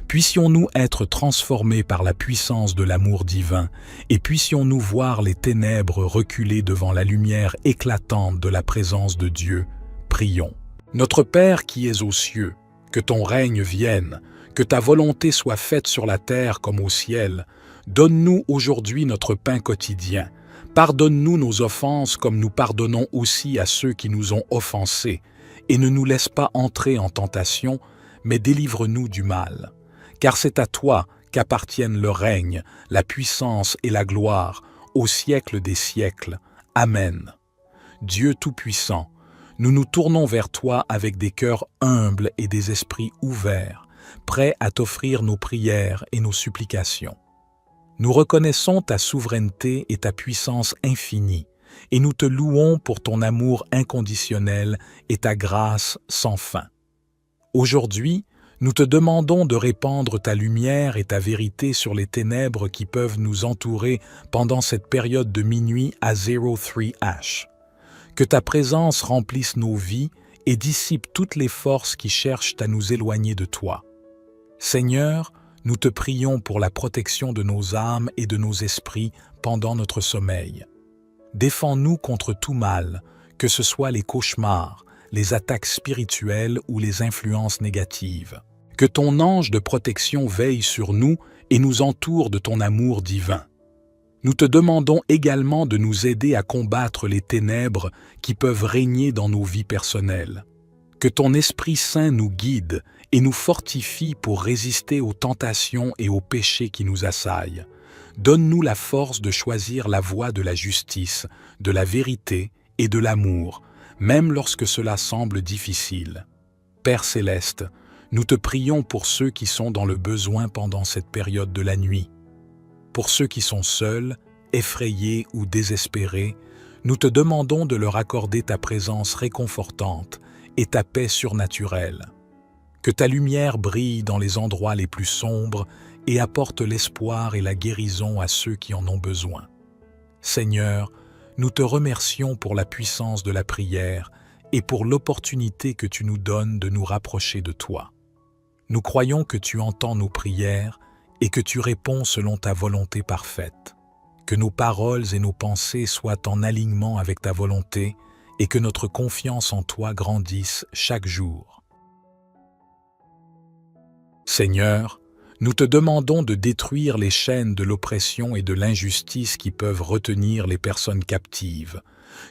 Puissions-nous être transformés par la puissance de l'amour divin et puissions-nous voir les ténèbres reculer devant la lumière éclatante de la présence de Dieu. Prions. Notre Père qui es aux cieux, que ton règne vienne, que ta volonté soit faite sur la terre comme au ciel. Donne-nous aujourd'hui notre pain quotidien. Pardonne-nous nos offenses comme nous pardonnons aussi à ceux qui nous ont offensés, et ne nous laisse pas entrer en tentation, mais délivre-nous du mal. Car c'est à toi qu'appartiennent le règne, la puissance et la gloire, au siècle des siècles. Amen. Dieu Tout-Puissant, nous nous tournons vers toi avec des cœurs humbles et des esprits ouverts, prêts à t'offrir nos prières et nos supplications. Nous reconnaissons ta souveraineté et ta puissance infinie, et nous te louons pour ton amour inconditionnel et ta grâce sans fin. Aujourd'hui, nous te demandons de répandre ta lumière et ta vérité sur les ténèbres qui peuvent nous entourer pendant cette période de minuit à 03H. Que ta présence remplisse nos vies et dissipe toutes les forces qui cherchent à nous éloigner de toi. Seigneur, nous te prions pour la protection de nos âmes et de nos esprits pendant notre sommeil. Défends-nous contre tout mal, que ce soit les cauchemars, les attaques spirituelles ou les influences négatives. Que ton ange de protection veille sur nous et nous entoure de ton amour divin. Nous te demandons également de nous aider à combattre les ténèbres qui peuvent régner dans nos vies personnelles. Que ton Esprit Saint nous guide et nous fortifie pour résister aux tentations et aux péchés qui nous assaillent, donne-nous la force de choisir la voie de la justice, de la vérité et de l'amour, même lorsque cela semble difficile. Père céleste, nous te prions pour ceux qui sont dans le besoin pendant cette période de la nuit. Pour ceux qui sont seuls, effrayés ou désespérés, nous te demandons de leur accorder ta présence réconfortante et ta paix surnaturelle. Que ta lumière brille dans les endroits les plus sombres et apporte l'espoir et la guérison à ceux qui en ont besoin. Seigneur, nous te remercions pour la puissance de la prière et pour l'opportunité que tu nous donnes de nous rapprocher de toi. Nous croyons que tu entends nos prières et que tu réponds selon ta volonté parfaite. Que nos paroles et nos pensées soient en alignement avec ta volonté et que notre confiance en toi grandisse chaque jour. Seigneur, nous te demandons de détruire les chaînes de l'oppression et de l'injustice qui peuvent retenir les personnes captives.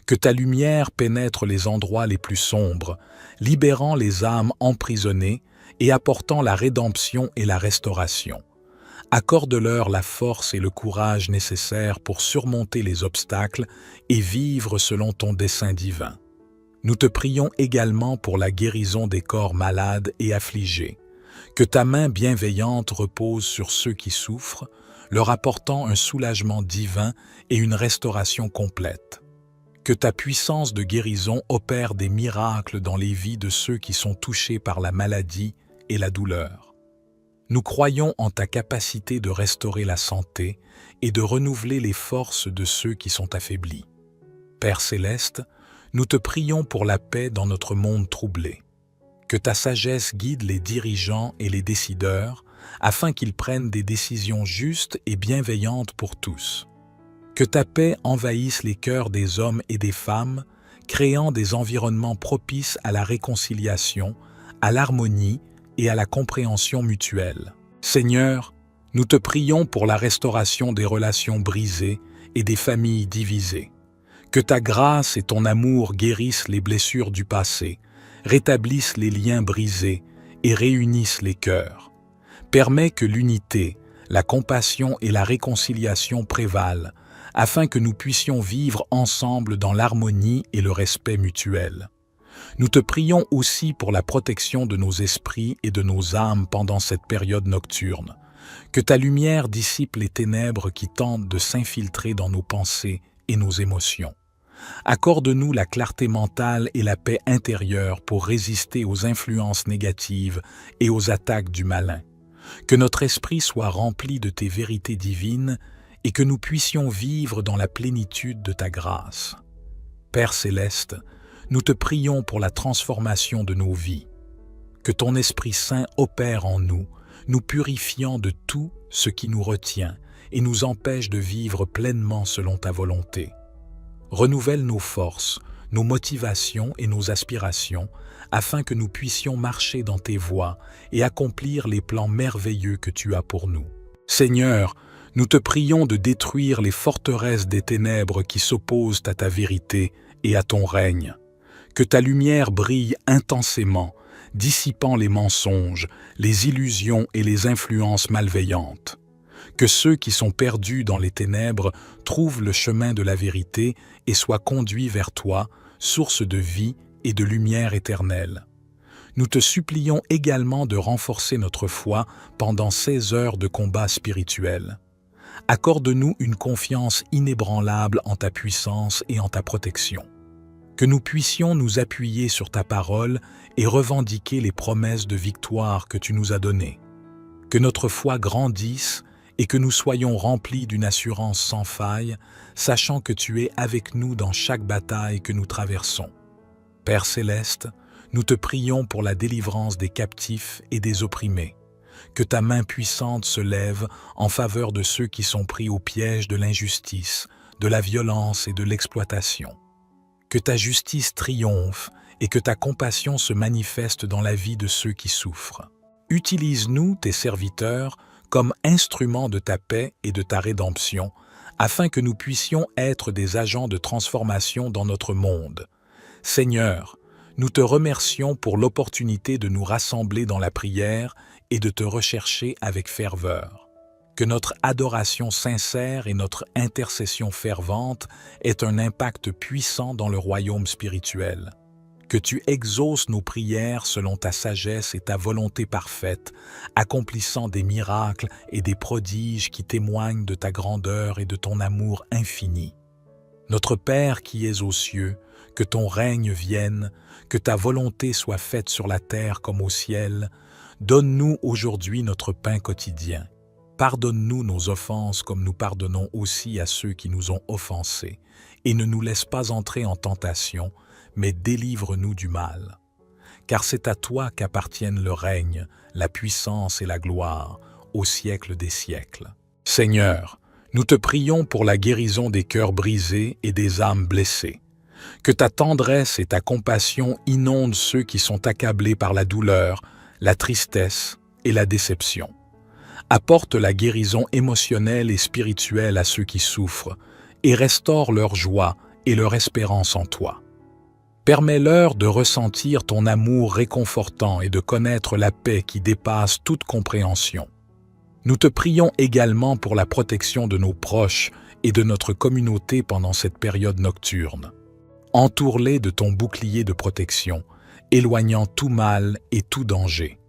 Que ta lumière pénètre les endroits les plus sombres, libérant les âmes emprisonnées et apportant la rédemption et la restauration. Accorde-leur la force et le courage nécessaires pour surmonter les obstacles et vivre selon ton dessein divin. Nous te prions également pour la guérison des corps malades et affligés. Que ta main bienveillante repose sur ceux qui souffrent, leur apportant un soulagement divin et une restauration complète. Que ta puissance de guérison opère des miracles dans les vies de ceux qui sont touchés par la maladie et la douleur. Nous croyons en ta capacité de restaurer la santé et de renouveler les forces de ceux qui sont affaiblis. Père céleste, nous te prions pour la paix dans notre monde troublé. Que ta sagesse guide les dirigeants et les décideurs afin qu'ils prennent des décisions justes et bienveillantes pour tous. Que ta paix envahisse les cœurs des hommes et des femmes, créant des environnements propices à la réconciliation, à l'harmonie et à la compréhension mutuelle. Seigneur, nous te prions pour la restauration des relations brisées et des familles divisées. Que ta grâce et ton amour guérissent les blessures du passé, rétablissent les liens brisés et réunissent les cœurs. Permets que l'unité, la compassion et la réconciliation prévalent, afin que nous puissions vivre ensemble dans l'harmonie et le respect mutuel. Nous te prions aussi pour la protection de nos esprits et de nos âmes pendant cette période nocturne. Que ta lumière dissipe les ténèbres qui tentent de s'infiltrer dans nos pensées et nos émotions. Accorde-nous la clarté mentale et la paix intérieure pour résister aux influences négatives et aux attaques du malin. Que notre esprit soit rempli de tes vérités divines et que nous puissions vivre dans la plénitude de ta grâce. Père céleste, nous te prions pour la transformation de nos vies. Que ton Esprit Saint opère en nous, nous purifiant de tout ce qui nous retient et nous empêche de vivre pleinement selon ta volonté. Renouvelle nos forces, nos motivations et nos aspirations, afin que nous puissions marcher dans tes voies et accomplir les plans merveilleux que tu as pour nous. Seigneur, nous te prions de détruire les forteresses des ténèbres qui s'opposent à ta vérité et à ton règne. Que ta lumière brille intensément, dissipant les mensonges, les illusions et les influences malveillantes. Que ceux qui sont perdus dans les ténèbres trouvent le chemin de la vérité et soient conduits vers toi, source de vie et de lumière éternelle. Nous te supplions également de renforcer notre foi pendant ces heures de combat spirituel. Accorde-nous une confiance inébranlable en ta puissance et en ta protection. Que nous puissions nous appuyer sur ta parole et revendiquer les promesses de victoire que tu nous as données. Que notre foi grandisse et que nous soyons remplis d'une assurance sans faille, sachant que tu es avec nous dans chaque bataille que nous traversons. Père céleste, nous te prions pour la délivrance des captifs et des opprimés. Que ta main puissante se lève en faveur de ceux qui sont pris au piège de l'injustice, de la violence et de l'exploitation. Que ta justice triomphe et que ta compassion se manifeste dans la vie de ceux qui souffrent. Utilise-nous, tes serviteurs, comme instruments de ta paix et de ta rédemption, afin que nous puissions être des agents de transformation dans notre monde. Seigneur, nous te remercions pour l'opportunité de nous rassembler dans la prière et de te rechercher avec ferveur. que notre adoration sincère et notre intercession fervente aient un impact puissant dans le royaume spirituel. Que tu exauces nos prières selon ta sagesse et ta volonté parfaite, accomplissant des miracles et des prodiges qui témoignent de ta grandeur et de ton amour infini. Notre Père qui es aux cieux, que ton règne vienne, que ta volonté soit faite sur la terre comme au ciel. Donne-nous aujourd'hui notre pain quotidien. Pardonne-nous nos offenses comme nous pardonnons aussi à ceux qui nous ont offensés, et ne nous laisse pas entrer en tentation, mais délivre-nous du mal. Car c'est à toi qu'appartiennent le règne, la puissance et la gloire, au siècle des siècles. Seigneur, nous te prions pour la guérison des cœurs brisés et des âmes blessées. Que ta tendresse et ta compassion inondent ceux qui sont accablés par la douleur, la tristesse et la déception. Apporte la guérison émotionnelle et spirituelle à ceux qui souffrent et restaure leur joie et leur espérance en toi. Permets-leur de ressentir ton amour réconfortant et de connaître la paix qui dépasse toute compréhension. Nous te prions également pour la protection de nos proches et de notre communauté pendant cette période nocturne. Entoure-les de ton bouclier de protection, éloignant tout mal et tout danger.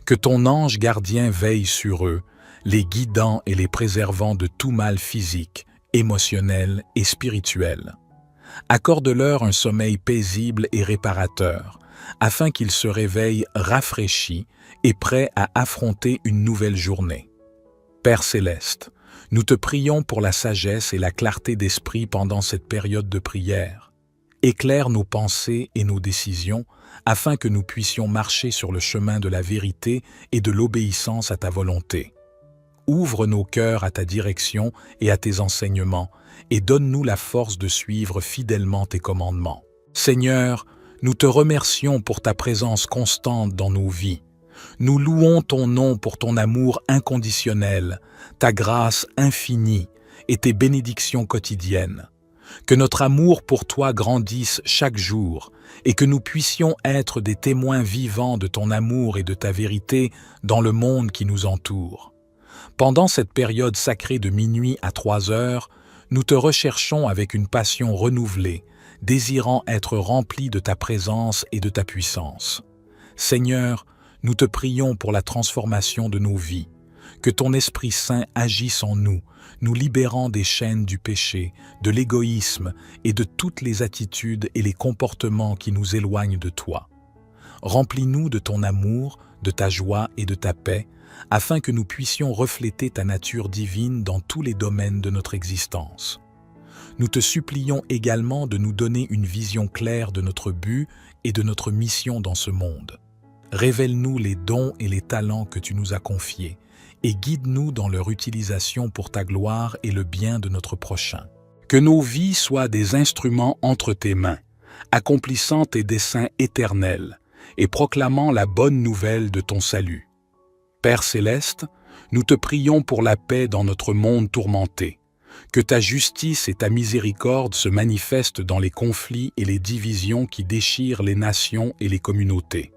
Que ton ange gardien veille sur eux, les guidant et les préservant de tout mal physique, émotionnel et spirituel. Accorde-leur un sommeil paisible et réparateur, afin qu'ils se réveillent rafraîchis et prêts à affronter une nouvelle journée. Père céleste, nous te prions pour la sagesse et la clarté d'esprit pendant cette période de prière. Éclaire nos pensées et nos décisions, afin que nous puissions marcher sur le chemin de la vérité et de l'obéissance à ta volonté. Ouvre nos cœurs à ta direction et à tes enseignements, et donne-nous la force de suivre fidèlement tes commandements. Seigneur, nous te remercions pour ta présence constante dans nos vies. Nous louons ton nom pour ton amour inconditionnel, ta grâce infinie et tes bénédictions quotidiennes. Que notre amour pour toi grandisse chaque jour et que nous puissions être des témoins vivants de ton amour et de ta vérité dans le monde qui nous entoure. Pendant cette période sacrée de minuit à 3 heures, nous te recherchons avec une passion renouvelée, désirant être remplis de ta présence et de ta puissance. Seigneur, nous te prions pour la transformation de nos vies. Que ton Esprit Saint agisse en nous, nous libérant des chaînes du péché, de l'égoïsme et de toutes les attitudes et les comportements qui nous éloignent de toi. Remplis-nous de ton amour, de ta joie et de ta paix, afin que nous puissions refléter ta nature divine dans tous les domaines de notre existence. Nous te supplions également de nous donner une vision claire de notre but et de notre mission dans ce monde. Révèle-nous les dons et les talents que tu nous as confiés et guide-nous dans leur utilisation pour ta gloire et le bien de notre prochain. Que nos vies soient des instruments entre tes mains, accomplissant tes desseins éternels et proclamant la bonne nouvelle de ton salut. Père céleste, nous te prions pour la paix dans notre monde tourmenté. Que ta justice et ta miséricorde se manifestent dans les conflits et les divisions qui déchirent les nations et les communautés.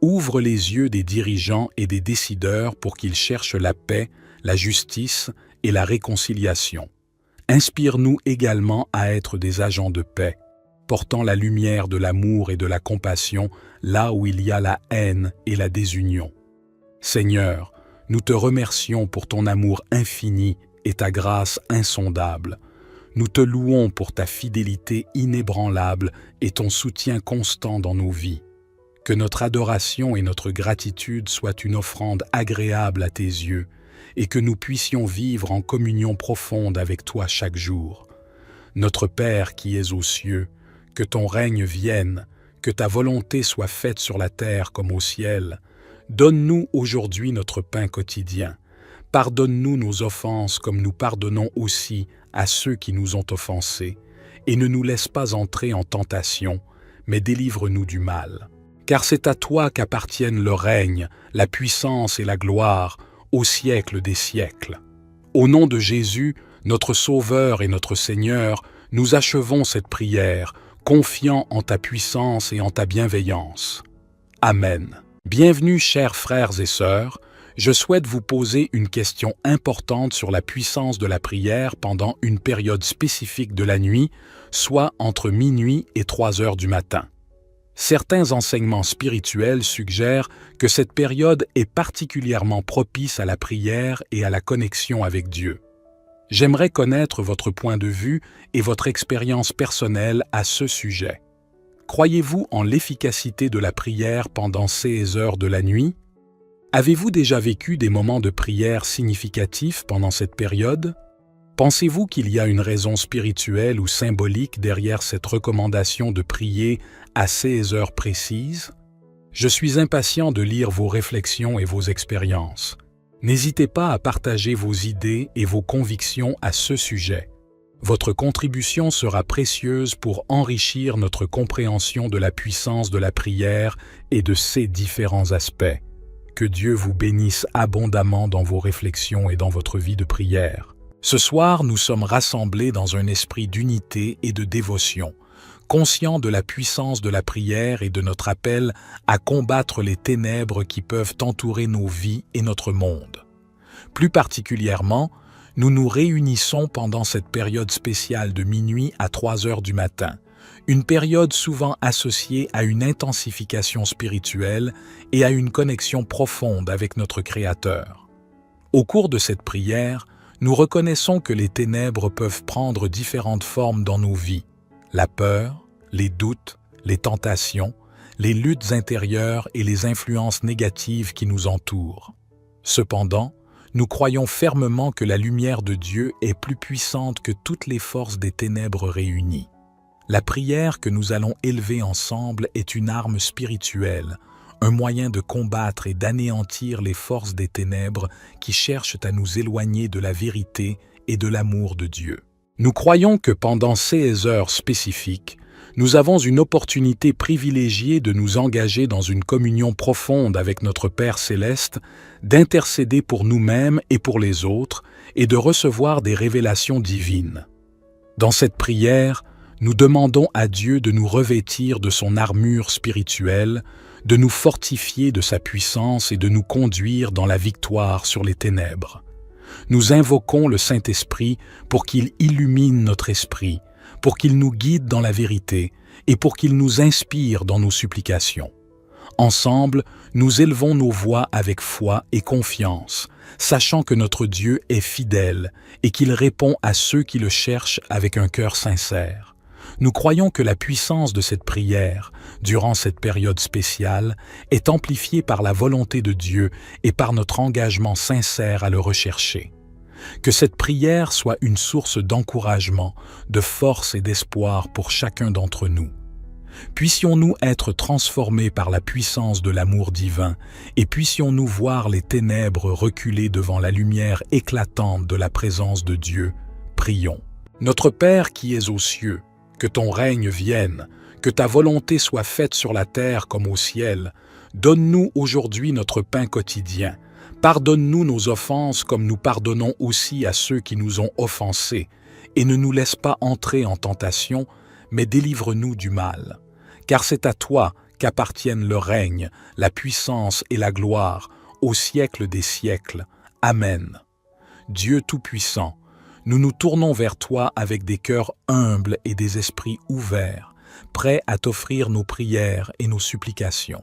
Ouvre les yeux des dirigeants et des décideurs pour qu'ils cherchent la paix, la justice et la réconciliation. Inspire-nous également à être des agents de paix, portant la lumière de l'amour et de la compassion là où il y a la haine et la désunion. Seigneur, nous te remercions pour ton amour infini et ta grâce insondable. Nous te louons pour ta fidélité inébranlable et ton soutien constant dans nos vies. Que notre adoration et notre gratitude soient une offrande agréable à tes yeux et que nous puissions vivre en communion profonde avec toi chaque jour. Notre Père qui es aux cieux, que ton règne vienne, que ta volonté soit faite sur la terre comme au ciel. Donne-nous aujourd'hui notre pain quotidien. Pardonne-nous nos offenses comme nous pardonnons aussi à ceux qui nous ont offensés. Et ne nous laisse pas entrer en tentation, mais délivre-nous du mal. Car c'est à toi qu'appartiennent le règne, la puissance et la gloire, au siècle des siècles. Au nom de Jésus, notre Sauveur et notre Seigneur, nous achevons cette prière, confiants en ta puissance et en ta bienveillance. Amen. Bienvenue, chers frères et sœurs. je souhaite vous poser une question importante sur la puissance de la prière pendant une période spécifique de la nuit, soit entre minuit et 3 heures du matin. Certains enseignements spirituels suggèrent que cette période est particulièrement propice à la prière et à la connexion avec Dieu. J'aimerais connaître votre point de vue et votre expérience personnelle à ce sujet. Croyez-vous en l'efficacité de la prière pendant ces heures de la nuit? Avez-vous déjà vécu des moments de prière significatifs pendant cette période? Pensez-vous qu'il y a une raison spirituelle ou symbolique derrière cette recommandation de prier à ces heures précises? Je suis impatient de lire vos réflexions et vos expériences. N'hésitez pas à partager vos idées et vos convictions à ce sujet. Votre contribution sera précieuse pour enrichir notre compréhension de la puissance de la prière et de ses différents aspects. Que Dieu vous bénisse abondamment dans vos réflexions et dans votre vie de prière. Ce soir, nous sommes rassemblés dans un esprit d'unité et de dévotion, conscients de la puissance de la prière et de notre appel à combattre les ténèbres qui peuvent entourer nos vies et notre monde. Plus particulièrement, nous nous réunissons pendant cette période spéciale de minuit à 3 heures du matin, une période souvent associée à une intensification spirituelle et à une connexion profonde avec notre Créateur. Au cours de cette prière, nous reconnaissons que les ténèbres peuvent prendre différentes formes dans nos vies. La peur, les doutes, les tentations, les luttes intérieures et les influences négatives qui nous entourent. Cependant, nous croyons fermement que la lumière de Dieu est plus puissante que toutes les forces des ténèbres réunies. La prière que nous allons élever ensemble est une arme spirituelle, un moyen de combattre et d'anéantir les forces des ténèbres qui cherchent à nous éloigner de la vérité et de l'amour de Dieu. Nous croyons que pendant ces heures spécifiques, nous avons une opportunité privilégiée de nous engager dans une communion profonde avec notre Père céleste, d'intercéder pour nous-mêmes et pour les autres, et de recevoir des révélations divines. Dans cette prière, nous demandons à Dieu de nous revêtir de son armure spirituelle, de nous fortifier de sa puissance et de nous conduire dans la victoire sur les ténèbres. Nous invoquons le Saint-Esprit pour qu'il illumine notre esprit, pour qu'il nous guide dans la vérité et pour qu'il nous inspire dans nos supplications. Ensemble, nous élevons nos voix avec foi et confiance, sachant que notre Dieu est fidèle et qu'il répond à ceux qui le cherchent avec un cœur sincère. Nous croyons que la puissance de cette prière, durant cette période spéciale, est amplifiée par la volonté de Dieu et par notre engagement sincère à le rechercher. Que cette prière soit une source d'encouragement, de force et d'espoir pour chacun d'entre nous. Puissions-nous être transformés par la puissance de l'amour divin et puissions-nous voir les ténèbres reculer devant la lumière éclatante de la présence de Dieu. Prions. Notre Père qui es aux cieux, que ton règne vienne, que ta volonté soit faite sur la terre comme au ciel. Donne-nous aujourd'hui notre pain quotidien. Pardonne-nous nos offenses comme nous pardonnons aussi à ceux qui nous ont offensés, et ne nous laisse pas entrer en tentation, mais délivre-nous du mal. Car c'est à toi qu'appartiennent le règne, la puissance et la gloire, au siècle des siècles. Amen. Dieu Tout-Puissant, nous nous tournons vers toi avec des cœurs humbles et des esprits ouverts, prêts à t'offrir nos prières et nos supplications.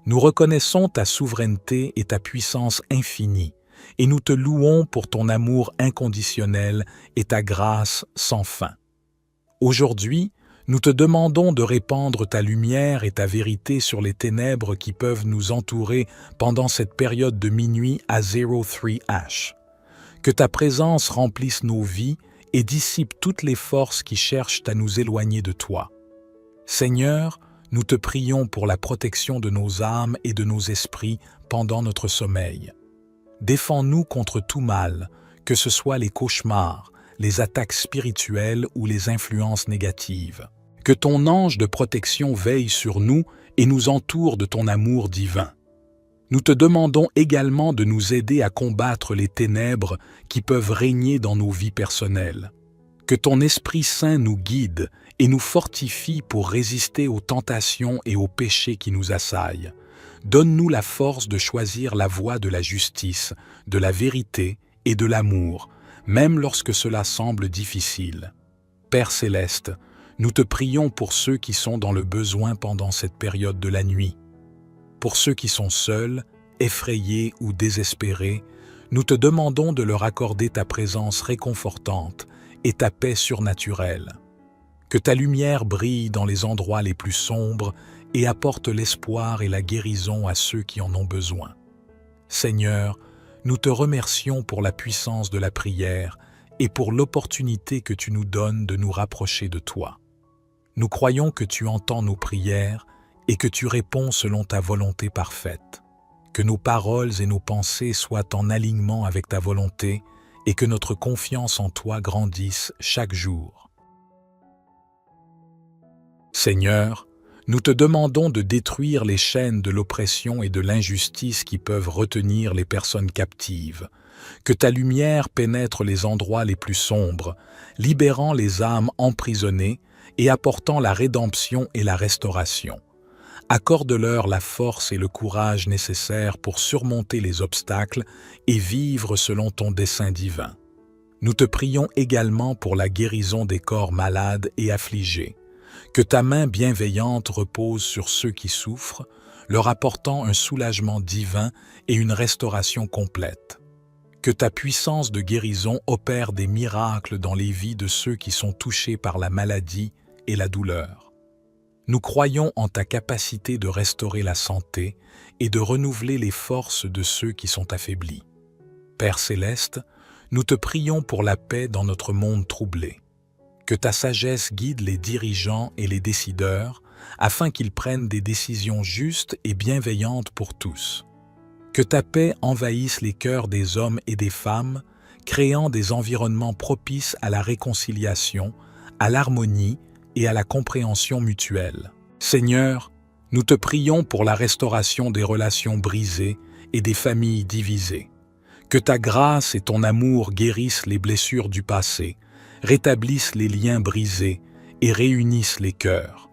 Nous reconnaissons ta souveraineté et ta puissance infinie, et nous te louons pour ton amour inconditionnel et ta grâce sans fin. Aujourd'hui, nous te demandons de répandre ta lumière et ta vérité sur les ténèbres qui peuvent nous entourer pendant cette période de minuit à 03H. Que ta présence remplisse nos vies et dissipe toutes les forces qui cherchent à nous éloigner de toi. Seigneur, nous te prions pour la protection de nos âmes et de nos esprits pendant notre sommeil. Défends-nous contre tout mal, que ce soit les cauchemars, les attaques spirituelles ou les influences négatives. Que ton ange de protection veille sur nous et nous entoure de ton amour divin. Nous te demandons également de nous aider à combattre les ténèbres qui peuvent régner dans nos vies personnelles. Que ton Esprit Saint nous guide et nous fortifie pour résister aux tentations et aux péchés qui nous assaillent, donne-nous la force de choisir la voie de la justice, de la vérité et de l'amour, même lorsque cela semble difficile. Père céleste, nous te prions pour ceux qui sont dans le besoin pendant cette période de la nuit. Pour ceux qui sont seuls, effrayés ou désespérés, nous te demandons de leur accorder ta présence réconfortante et ta paix surnaturelle. Que ta lumière brille dans les endroits les plus sombres et apporte l'espoir et la guérison à ceux qui en ont besoin. Seigneur, nous te remercions pour la puissance de la prière et pour l'opportunité que tu nous donnes de nous rapprocher de toi. Nous croyons que tu entends nos prières et que tu réponds selon ta volonté parfaite. Que nos paroles et nos pensées soient en alignement avec ta volonté et que notre confiance en toi grandisse chaque jour. Seigneur, nous te demandons de détruire les chaînes de l'oppression et de l'injustice qui peuvent retenir les personnes captives. Que ta lumière pénètre les endroits les plus sombres, libérant les âmes emprisonnées et apportant la rédemption et la restauration. Accorde-leur la force et le courage nécessaires pour surmonter les obstacles et vivre selon ton dessein divin. Nous te prions également pour la guérison des corps malades et affligés. Que ta main bienveillante repose sur ceux qui souffrent, leur apportant un soulagement divin et une restauration complète. Que ta puissance de guérison opère des miracles dans les vies de ceux qui sont touchés par la maladie et la douleur. Nous croyons en ta capacité de restaurer la santé et de renouveler les forces de ceux qui sont affaiblis. Père céleste, nous te prions pour la paix dans notre monde troublé. Que ta sagesse guide les dirigeants et les décideurs afin qu'ils prennent des décisions justes et bienveillantes pour tous. Que ta paix envahisse les cœurs des hommes et des femmes, créant des environnements propices à la réconciliation, à l'harmonie et à la compréhension mutuelle. Seigneur, nous te prions pour la restauration des relations brisées et des familles divisées. Que ta grâce et ton amour guérissent les blessures du passé, rétablissent les liens brisés et réunissent les cœurs.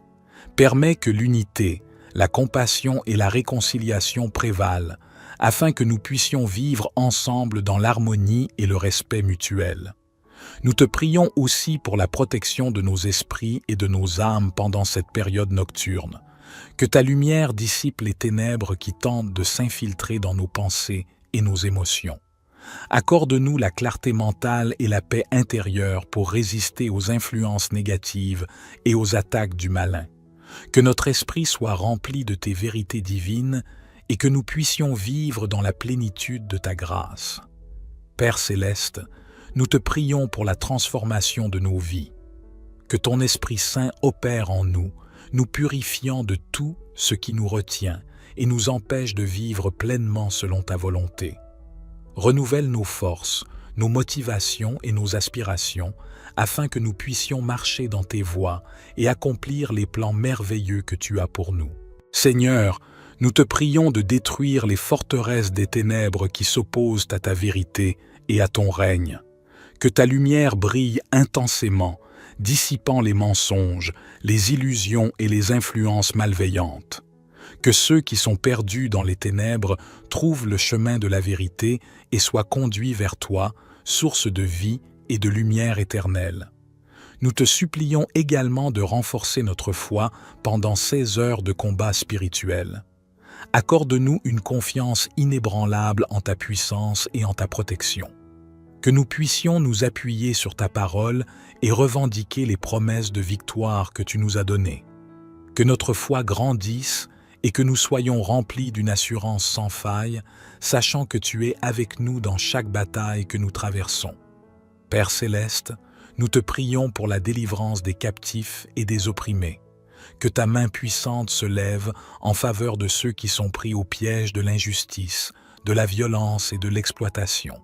Permets que l'unité, la compassion et la réconciliation prévalent, afin que nous puissions vivre ensemble dans l'harmonie et le respect mutuel. Nous te prions aussi pour la protection de nos esprits et de nos âmes pendant cette période nocturne. Que ta lumière dissipe les ténèbres qui tentent de s'infiltrer dans nos pensées et nos émotions. Accorde-nous la clarté mentale et la paix intérieure pour résister aux influences négatives et aux attaques du malin. Que notre esprit soit rempli de tes vérités divines et que nous puissions vivre dans la plénitude de ta grâce. Père céleste, nous te prions pour la transformation de nos vies. Que ton Esprit Saint opère en nous, nous purifiant de tout ce qui nous retient et nous empêche de vivre pleinement selon ta volonté. Renouvelle nos forces, nos motivations et nos aspirations, afin que nous puissions marcher dans tes voies et accomplir les plans merveilleux que tu as pour nous. Seigneur, nous te prions de détruire les forteresses des ténèbres qui s'opposent à ta vérité et à ton règne. Que ta lumière brille intensément, dissipant les mensonges, les illusions et les influences malveillantes. Que ceux qui sont perdus dans les ténèbres trouvent le chemin de la vérité et soient conduits vers toi, source de vie et de lumière éternelle. Nous te supplions également de renforcer notre foi pendant ces heures de combat spirituel. Accorde-nous une confiance inébranlable en ta puissance et en ta protection. Que nous puissions nous appuyer sur ta parole et revendiquer les promesses de victoire que tu nous as données. Que notre foi grandisse et que nous soyons remplis d'une assurance sans faille, sachant que tu es avec nous dans chaque bataille que nous traversons. Père céleste, nous te prions pour la délivrance des captifs et des opprimés. Que ta main puissante se lève en faveur de ceux qui sont pris au piège de l'injustice, de la violence et de l'exploitation.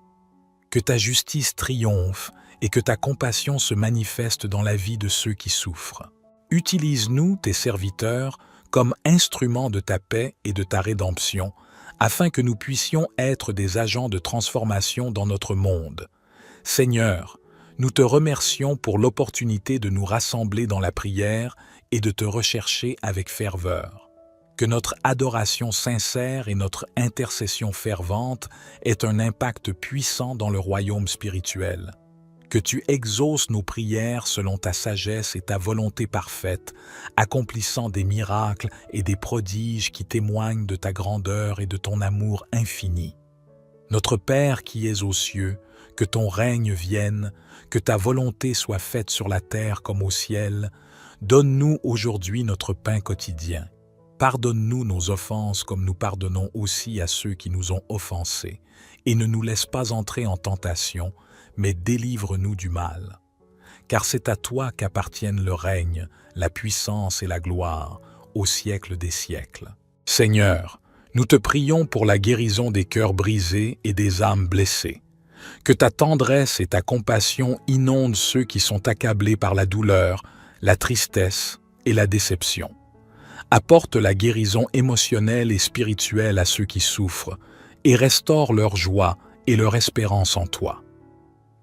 Que ta justice triomphe et que ta compassion se manifeste dans la vie de ceux qui souffrent. Utilise-nous, tes serviteurs, comme instruments de ta paix et de ta rédemption, afin que nous puissions être des agents de transformation dans notre monde. Seigneur, nous te remercions pour l'opportunité de nous rassembler dans la prière et de te rechercher avec ferveur. que notre adoration sincère et notre intercession fervente aient un impact puissant dans le royaume spirituel. Que tu exauces nos prières selon ta sagesse et ta volonté parfaite, accomplissant des miracles et des prodiges qui témoignent de ta grandeur et de ton amour infini. Notre Père qui es aux cieux, que ton règne vienne, que ta volonté soit faite sur la terre comme au ciel. Donne-nous aujourd'hui notre pain quotidien. Pardonne-nous nos offenses comme nous pardonnons aussi à ceux qui nous ont offensés, et ne nous laisse pas entrer en tentation, mais délivre-nous du mal. Car c'est à toi qu'appartiennent le règne, la puissance et la gloire, au siècle des siècles. Seigneur, nous te prions pour la guérison des cœurs brisés et des âmes blessées. Que ta tendresse et ta compassion inondent ceux qui sont accablés par la douleur, la tristesse et la déception. Apporte la guérison émotionnelle et spirituelle à ceux qui souffrent et restaure leur joie et leur espérance en toi.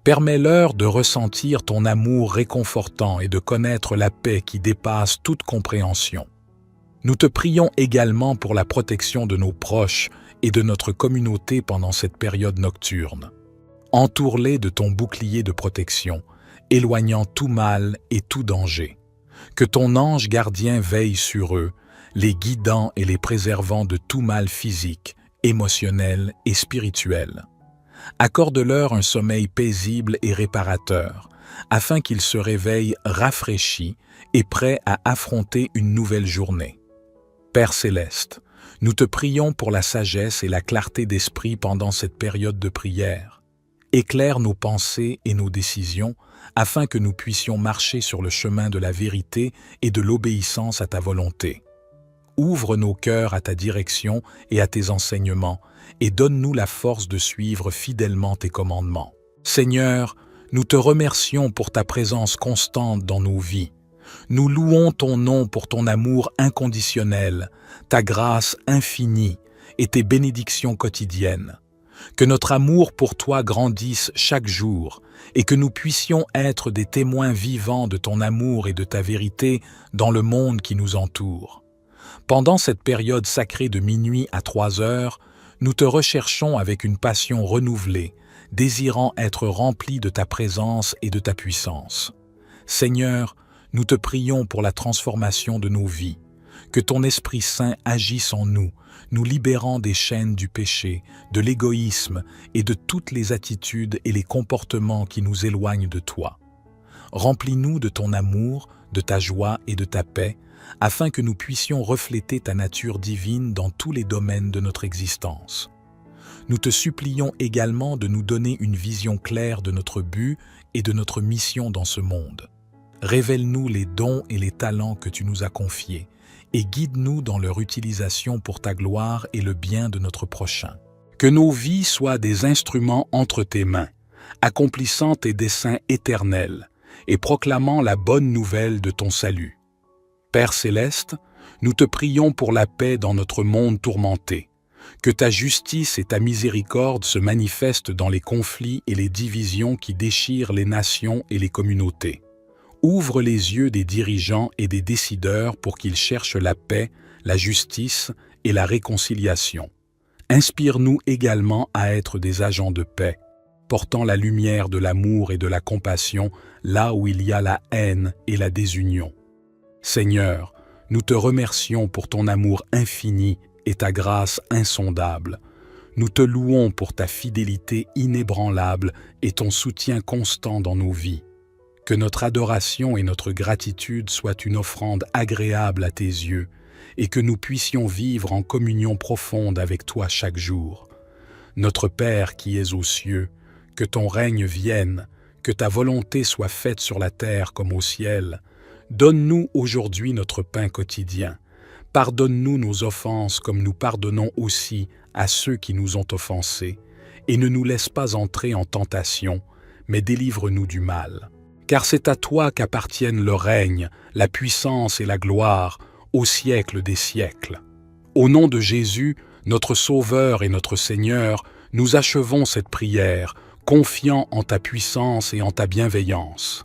Permets-leur de ressentir ton amour réconfortant et de connaître la paix qui dépasse toute compréhension. Nous te prions également pour la protection de nos proches et de notre communauté pendant cette période nocturne. Entoure-les de ton bouclier de protection, éloignant tout mal et tout danger. Que ton ange gardien veille sur eux, les guidant et les préservant de tout mal physique, émotionnel et spirituel. Accorde-leur un sommeil paisible et réparateur, afin qu'ils se réveillent rafraîchis et prêts à affronter une nouvelle journée. Père céleste, nous te prions pour la sagesse et la clarté d'esprit pendant cette période de prière. Éclaire nos pensées et nos décisions, afin que nous puissions marcher sur le chemin de la vérité et de l'obéissance à ta volonté. Ouvre nos cœurs à ta direction et à tes enseignements, et donne-nous la force de suivre fidèlement tes commandements. Seigneur, nous te remercions pour ta présence constante dans nos vies. Nous louons ton nom pour ton amour inconditionnel, ta grâce infinie et tes bénédictions quotidiennes. Que notre amour pour toi grandisse chaque jour et que nous puissions être des témoins vivants de ton amour et de ta vérité dans le monde qui nous entoure. Pendant cette période sacrée de minuit à 3 heures, nous te recherchons avec une passion renouvelée, désirant être remplis de ta présence et de ta puissance. Seigneur, nous te prions pour la transformation de nos vies. Que ton Esprit Saint agisse en nous, nous libérant des chaînes du péché, de l'égoïsme et de toutes les attitudes et les comportements qui nous éloignent de toi. Remplis-nous de ton amour, de ta joie et de ta paix, afin que nous puissions refléter ta nature divine dans tous les domaines de notre existence. Nous te supplions également de nous donner une vision claire de notre but et de notre mission dans ce monde. Révèle-nous les dons et les talents que tu nous as confiés et guide-nous dans leur utilisation pour ta gloire et le bien de notre prochain. Que nos vies soient des instruments entre tes mains, accomplissant tes desseins éternels et proclamant la bonne nouvelle de ton salut. Père céleste, nous te prions pour la paix dans notre monde tourmenté. Que ta justice et ta miséricorde se manifestent dans les conflits et les divisions qui déchirent les nations et les communautés. Ouvre les yeux des dirigeants et des décideurs pour qu'ils cherchent la paix, la justice et la réconciliation. Inspire-nous également à être des agents de paix, portant la lumière de l'amour et de la compassion là où il y a la haine et la désunion. Seigneur, nous te remercions pour ton amour infini et ta grâce insondable. Nous te louons pour ta fidélité inébranlable et ton soutien constant dans nos vies. Que notre adoration et notre gratitude soient une offrande agréable à tes yeux et que nous puissions vivre en communion profonde avec toi chaque jour. Notre Père qui es aux cieux, que ton règne vienne, que ta volonté soit faite sur la terre comme au ciel. Donne-nous aujourd'hui notre pain quotidien. Pardonne-nous nos offenses comme nous pardonnons aussi à ceux qui nous ont offensés. Et ne nous laisse pas entrer en tentation, mais délivre-nous du mal. Car c'est à toi qu'appartiennent le règne, la puissance et la gloire, au siècle des siècles. Au nom de Jésus, notre Sauveur et notre Seigneur, nous achevons cette prière, confiants en ta puissance et en ta bienveillance.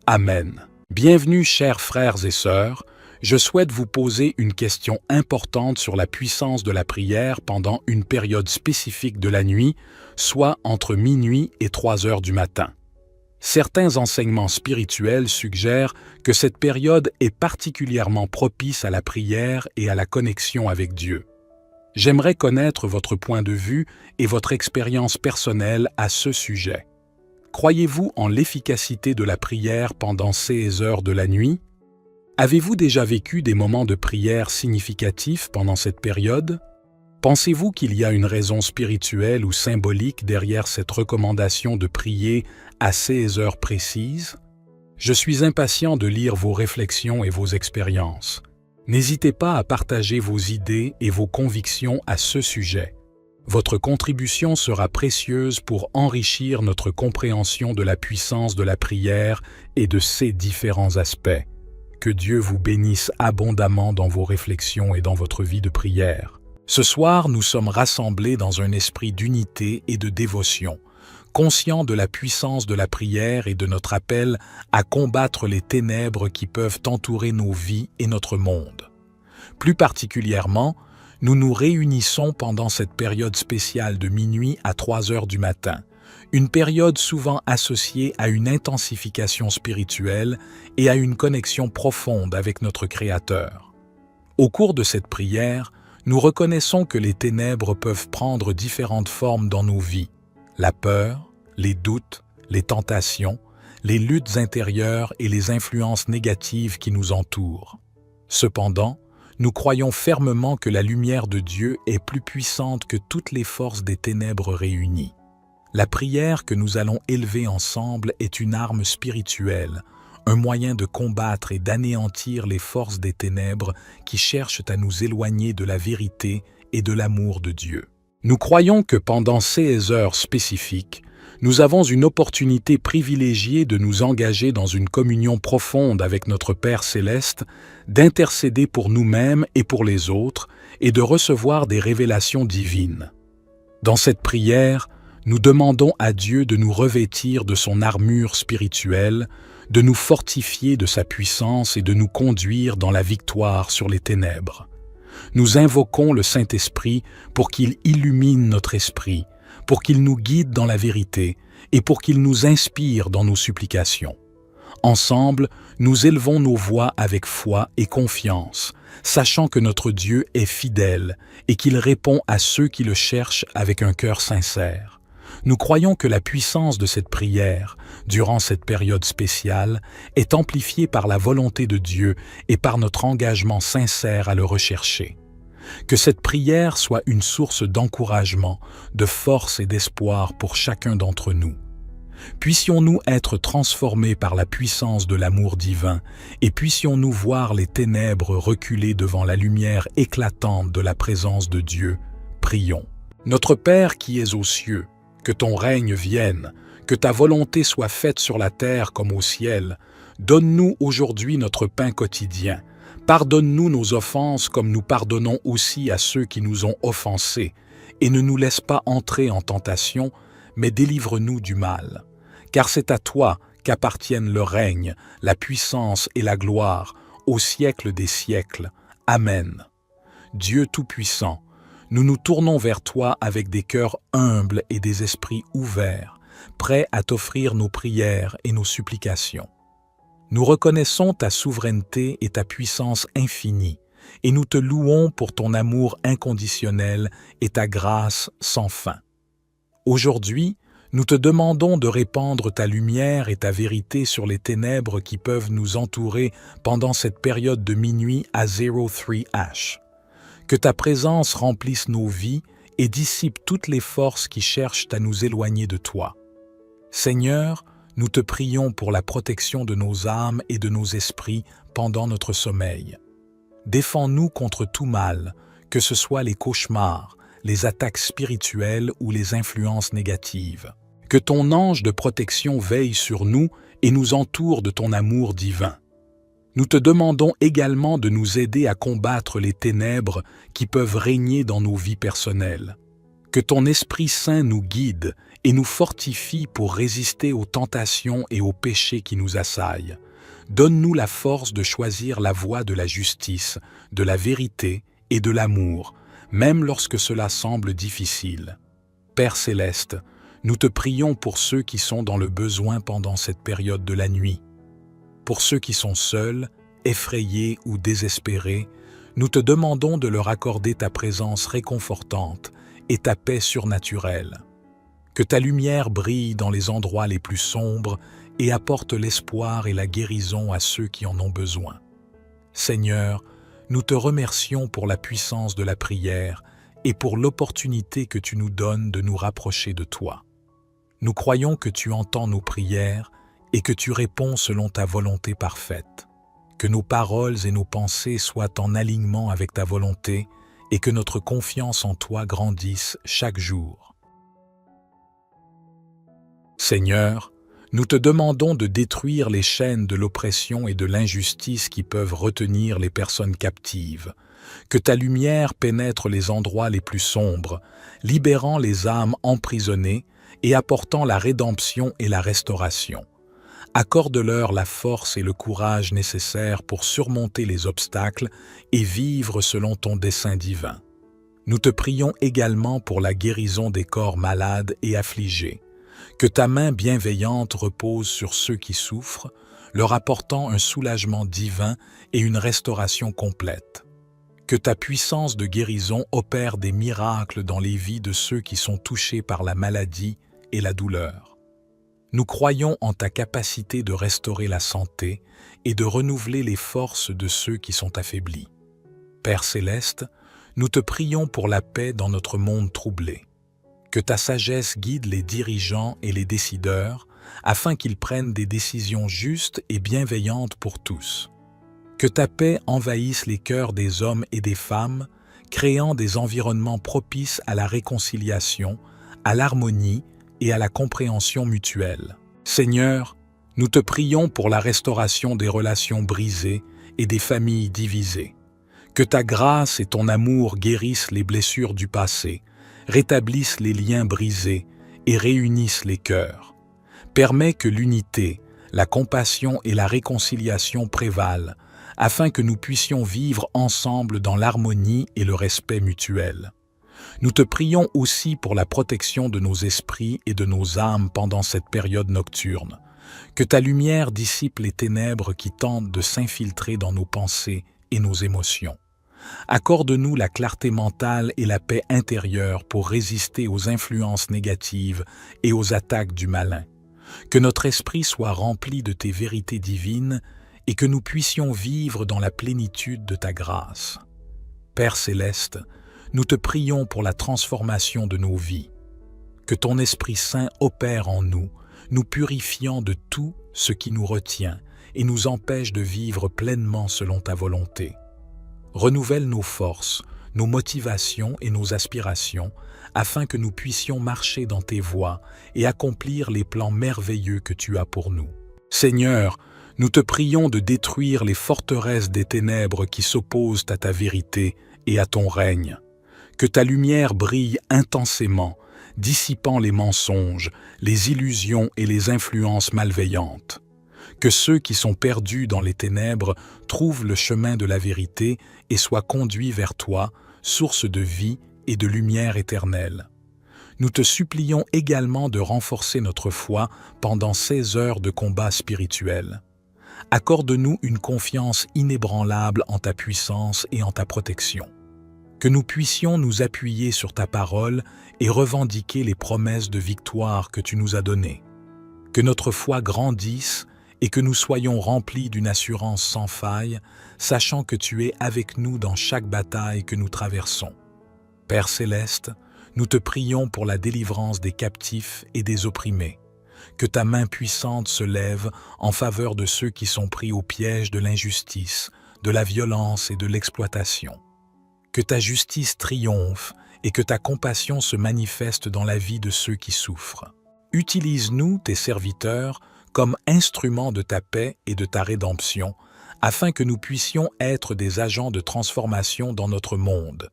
Amen. Bienvenue, chers frères et sœurs. je souhaite vous poser une question importante sur la puissance de la prière pendant une période spécifique de la nuit, soit entre minuit et 3 heures du matin. Certains enseignements spirituels suggèrent que cette période est particulièrement propice à la prière et à la connexion avec Dieu. J'aimerais connaître votre point de vue et votre expérience personnelle à ce sujet. Croyez-vous en l'efficacité de la prière pendant ces heures de la nuit? Avez-vous déjà vécu des moments de prière significatifs pendant cette période? Pensez-vous qu'il y a une raison spirituelle ou symbolique derrière cette recommandation de prier à ces heures précises? Je suis impatient de lire vos réflexions et vos expériences. N'hésitez pas à partager vos idées et vos convictions à ce sujet. Votre contribution sera précieuse pour enrichir notre compréhension de la puissance de la prière et de ses différents aspects. Que Dieu vous bénisse abondamment dans vos réflexions et dans votre vie de prière. Ce soir, nous sommes rassemblés dans un esprit d'unité et de dévotion, conscients de la puissance de la prière et de notre appel à combattre les ténèbres qui peuvent entourer nos vies et notre monde. Plus particulièrement, nous nous réunissons pendant cette période spéciale de minuit à 3 heures du matin, une période souvent associée à une intensification spirituelle et à une connexion profonde avec notre Créateur. Au cours de cette prière, nous reconnaissons que les ténèbres peuvent prendre différentes formes dans nos vies. La peur, les doutes, les tentations, les luttes intérieures et les influences négatives qui nous entourent. Cependant, nous croyons fermement que la lumière de Dieu est plus puissante que toutes les forces des ténèbres réunies. La prière que nous allons élever ensemble est une arme spirituelle, un moyen de combattre et d'anéantir les forces des ténèbres qui cherchent à nous éloigner de la vérité et de l'amour de Dieu. Nous croyons que pendant ces heures spécifiques, nous avons une opportunité privilégiée de nous engager dans une communion profonde avec notre Père céleste, d'intercéder pour nous-mêmes et pour les autres, et de recevoir des révélations divines. Dans cette prière, nous demandons à Dieu de nous revêtir de son armure spirituelle, de nous fortifier de sa puissance et de nous conduire dans la victoire sur les ténèbres. Nous invoquons le Saint-Esprit pour qu'il illumine notre esprit, pour qu'il nous guide dans la vérité et pour qu'il nous inspire dans nos supplications. Ensemble, nous élevons nos voix avec foi et confiance, sachant que notre Dieu est fidèle et qu'il répond à ceux qui le cherchent avec un cœur sincère. Nous croyons que la puissance de cette prière, durant cette période spéciale, est amplifiée par la volonté de Dieu et par notre engagement sincère à le rechercher. Que cette prière soit une source d'encouragement, de force et d'espoir pour chacun d'entre nous. Puissions-nous être transformés par la puissance de l'amour divin et puissions-nous voir les ténèbres reculer devant la lumière éclatante de la présence de Dieu. Prions. Notre Père qui es aux cieux, que ton règne vienne, que ta volonté soit faite sur la terre comme au ciel. Donne-nous aujourd'hui notre pain quotidien. Pardonne-nous nos offenses comme nous pardonnons aussi à ceux qui nous ont offensés, et ne nous laisse pas entrer en tentation, mais délivre-nous du mal. Car c'est à toi qu'appartiennent le règne, la puissance et la gloire, au siècle des siècles. Amen. Dieu Tout-Puissant, nous nous tournons vers toi avec des cœurs humbles et des esprits ouverts, prêts à t'offrir nos prières et nos supplications. Nous reconnaissons ta souveraineté et ta puissance infinie, et nous te louons pour ton amour inconditionnel et ta grâce sans fin. Aujourd'hui, nous te demandons de répandre ta lumière et ta vérité sur les ténèbres qui peuvent nous entourer pendant cette période de minuit à 03H. Que ta présence remplisse nos vies et dissipe toutes les forces qui cherchent à nous éloigner de toi. Seigneur, nous te prions pour la protection de nos âmes et de nos esprits pendant notre sommeil. Défends-nous contre tout mal, que ce soit les cauchemars, les attaques spirituelles ou les influences négatives. Que ton ange de protection veille sur nous et nous entoure de ton amour divin. Nous te demandons également de nous aider à combattre les ténèbres qui peuvent régner dans nos vies personnelles. Que ton Esprit Saint nous guide et nous fortifie pour résister aux tentations et aux péchés qui nous assaillent, donne-nous la force de choisir la voie de la justice, de la vérité et de l'amour, même lorsque cela semble difficile. Père céleste, nous te prions pour ceux qui sont dans le besoin pendant cette période de la nuit. Pour ceux qui sont seuls, effrayés ou désespérés, nous te demandons de leur accorder ta présence réconfortante et ta paix surnaturelle. Que ta lumière brille dans les endroits les plus sombres et apporte l'espoir et la guérison à ceux qui en ont besoin. Seigneur, nous te remercions pour la puissance de la prière et pour l'opportunité que tu nous donnes de nous rapprocher de toi. Nous croyons que tu entends nos prières et que tu réponds selon ta volonté parfaite. Que nos paroles et nos pensées soient en alignement avec ta volonté et que notre confiance en toi grandisse chaque jour. Seigneur, nous te demandons de détruire les chaînes de l'oppression et de l'injustice qui peuvent retenir les personnes captives. Que ta lumière pénètre les endroits les plus sombres, libérant les âmes emprisonnées et apportant la rédemption et la restauration. Accorde-leur la force et le courage nécessaires pour surmonter les obstacles et vivre selon ton dessein divin. Nous te prions également pour la guérison des corps malades et affligés. Que ta main bienveillante repose sur ceux qui souffrent, leur apportant un soulagement divin et une restauration complète. Que ta puissance de guérison opère des miracles dans les vies de ceux qui sont touchés par la maladie et la douleur. Nous croyons en ta capacité de restaurer la santé et de renouveler les forces de ceux qui sont affaiblis. Père céleste, nous te prions pour la paix dans notre monde troublé. Que ta sagesse guide les dirigeants et les décideurs afin qu'ils prennent des décisions justes et bienveillantes pour tous. Que ta paix envahisse les cœurs des hommes et des femmes, créant des environnements propices à la réconciliation, à l'harmonie et à la compréhension mutuelle. Seigneur, nous te prions pour la restauration des relations brisées et des familles divisées. Que ta grâce et ton amour guérissent les blessures du passé, rétablissent les liens brisés et réunissent les cœurs. Permets que l'unité, la compassion et la réconciliation prévalent, afin que nous puissions vivre ensemble dans l'harmonie et le respect mutuel. Nous te prions aussi pour la protection de nos esprits et de nos âmes pendant cette période nocturne. Que ta lumière dissipe les ténèbres qui tentent de s'infiltrer dans nos pensées et nos émotions. Accorde-nous la clarté mentale et la paix intérieure pour résister aux influences négatives et aux attaques du malin. Que notre esprit soit rempli de tes vérités divines et que nous puissions vivre dans la plénitude de ta grâce. Père céleste, nous te prions pour la transformation de nos vies. Que ton Esprit Saint opère en nous, nous purifiant de tout ce qui nous retient et nous empêche de vivre pleinement selon ta volonté. Renouvelle nos forces, nos motivations et nos aspirations, afin que nous puissions marcher dans tes voies et accomplir les plans merveilleux que tu as pour nous. Seigneur, nous te prions de détruire les forteresses des ténèbres qui s'opposent à ta vérité et à ton règne. Que ta lumière brille intensément, dissipant les mensonges, les illusions et les influences malveillantes. Que ceux qui sont perdus dans les ténèbres trouvent le chemin de la vérité et soient conduits vers toi, source de vie et de lumière éternelle. Nous te supplions également de renforcer notre foi pendant ces heures de combat spirituel. Accorde-nous une confiance inébranlable en ta puissance et en ta protection. Que nous puissions nous appuyer sur ta parole et revendiquer les promesses de victoire que tu nous as données. Que notre foi grandisse et que nous soyons remplis d'une assurance sans faille, sachant que tu es avec nous dans chaque bataille que nous traversons. Père céleste, nous te prions pour la délivrance des captifs et des opprimés. Que ta main puissante se lève en faveur de ceux qui sont pris au piège de l'injustice, de la violence et de l'exploitation. Que ta justice triomphe et que ta compassion se manifeste dans la vie de ceux qui souffrent. Utilise-nous, tes serviteurs, comme instruments de ta paix et de ta rédemption, afin que nous puissions être des agents de transformation dans notre monde.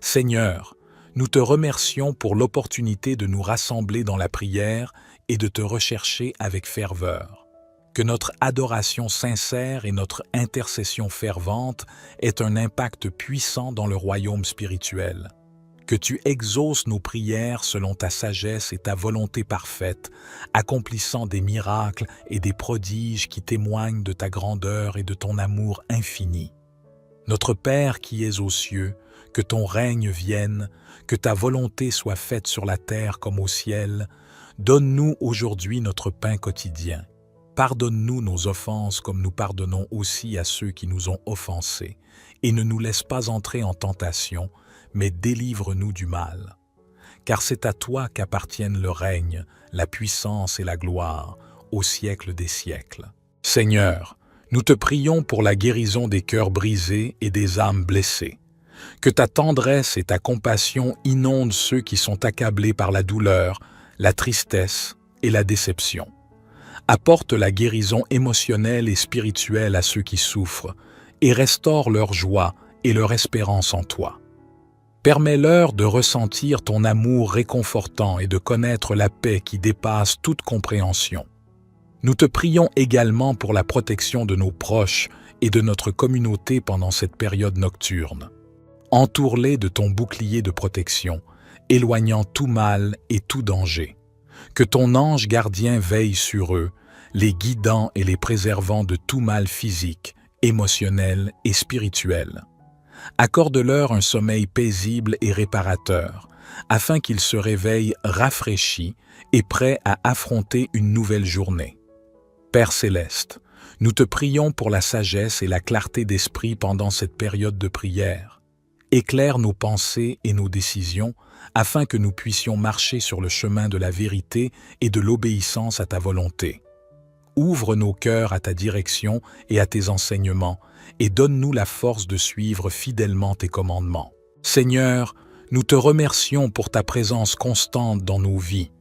Seigneur, nous te remercions pour l'opportunité de nous rassembler dans la prière et de te rechercher avec ferveur. que notre adoration sincère et notre intercession fervente aient un impact puissant dans le royaume spirituel. Que tu exauces nos prières selon ta sagesse et ta volonté parfaite, accomplissant des miracles et des prodiges qui témoignent de ta grandeur et de ton amour infini. Notre Père qui es aux cieux, que ton règne vienne, que ta volonté soit faite sur la terre comme au ciel. Donne-nous aujourd'hui notre pain quotidien. Pardonne-nous nos offenses comme nous pardonnons aussi à ceux qui nous ont offensés, et ne nous laisse pas entrer en tentation, mais délivre-nous du mal. Car c'est à toi qu'appartiennent le règne, la puissance et la gloire, au siècle des siècles. Seigneur, nous te prions pour la guérison des cœurs brisés et des âmes blessées. Que ta tendresse et ta compassion inondent ceux qui sont accablés par la douleur, la tristesse et la déception. Apporte la guérison émotionnelle et spirituelle à ceux qui souffrent et restaure leur joie et leur espérance en toi. Permets-leur de ressentir ton amour réconfortant et de connaître la paix qui dépasse toute compréhension. Nous te prions également pour la protection de nos proches et de notre communauté pendant cette période nocturne. Entoure-les de ton bouclier de protection, éloignant tout mal et tout danger. Que ton ange gardien veille sur eux, les guidant et les préservant de tout mal physique, émotionnel et spirituel. Accorde-leur un sommeil paisible et réparateur, afin qu'ils se réveillent rafraîchis et prêts à affronter une nouvelle journée. Père céleste, nous te prions pour la sagesse et la clarté d'esprit pendant cette période de prière. Éclaire nos pensées et nos décisions, afin que nous puissions marcher sur le chemin de la vérité et de l'obéissance à ta volonté. Ouvre nos cœurs à ta direction et à tes enseignements, et donne-nous la force de suivre fidèlement tes commandements. Seigneur, nous te remercions pour ta présence constante dans nos vies.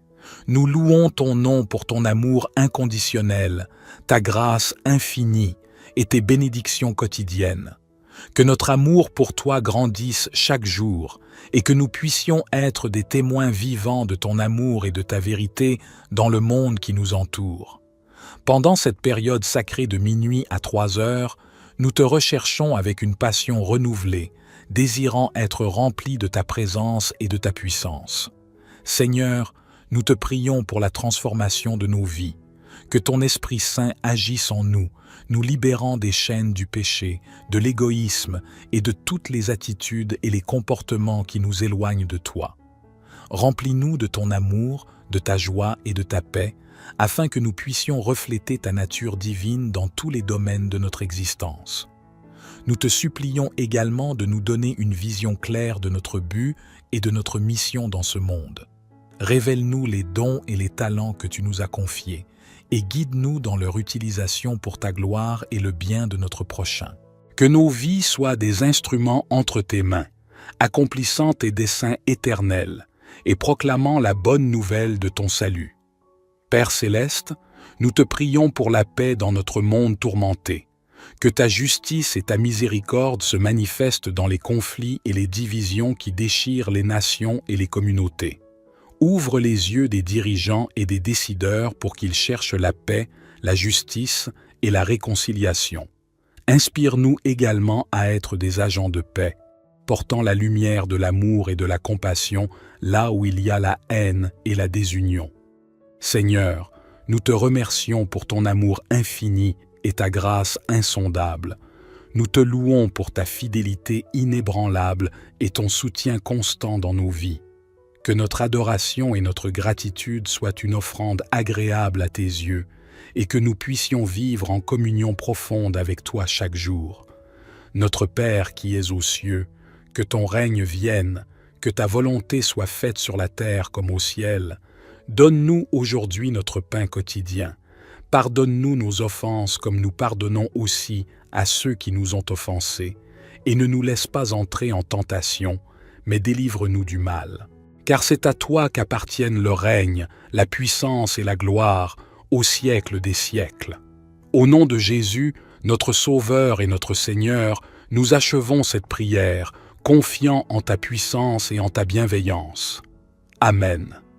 Nous louons ton nom pour ton amour inconditionnel, ta grâce infinie et tes bénédictions quotidiennes. Que notre amour pour toi grandisse chaque jour et que nous puissions être des témoins vivants de ton amour et de ta vérité dans le monde qui nous entoure. Pendant cette période sacrée de minuit à 3 heures, nous te recherchons avec une passion renouvelée, désirant être remplis de ta présence et de ta puissance. Seigneur, nous te prions pour la transformation de nos vies. Que ton Esprit Saint agisse en nous, nous libérant des chaînes du péché, de l'égoïsme et de toutes les attitudes et les comportements qui nous éloignent de toi. Remplis-nous de ton amour, de ta joie et de ta paix, afin que nous puissions refléter ta nature divine dans tous les domaines de notre existence. Nous te supplions également de nous donner une vision claire de notre but et de notre mission dans ce monde. Révèle-nous les dons et les talents que tu nous as confiés et guide-nous dans leur utilisation pour ta gloire et le bien de notre prochain. Que nos vies soient des instruments entre tes mains, accomplissant tes desseins éternels et proclamant la bonne nouvelle de ton salut. Père céleste, nous te prions pour la paix dans notre monde tourmenté. Que ta justice et ta miséricorde se manifestent dans les conflits et les divisions qui déchirent les nations et les communautés. Ouvre les yeux des dirigeants et des décideurs pour qu'ils cherchent la paix, la justice et la réconciliation. Inspire-nous également à être des agents de paix, portant la lumière de l'amour et de la compassion là où il y a la haine et la désunion. Seigneur, nous te remercions pour ton amour infini et ta grâce insondable. Nous te louons pour ta fidélité inébranlable et ton soutien constant dans nos vies. Que notre adoration et notre gratitude soient une offrande agréable à tes yeux et que nous puissions vivre en communion profonde avec toi chaque jour. Notre Père qui es aux cieux, que ton règne vienne, que ta volonté soit faite sur la terre comme au ciel. Donne-nous aujourd'hui notre pain quotidien. Pardonne-nous nos offenses comme nous pardonnons aussi à ceux qui nous ont offensés. Et ne nous laisse pas entrer en tentation, mais délivre-nous du mal. Car c'est à toi qu'appartiennent le règne, la puissance et la gloire, au siècle des siècles. Au nom de Jésus, notre Sauveur et notre Seigneur, nous achevons cette prière, confiants en ta puissance et en ta bienveillance. Amen.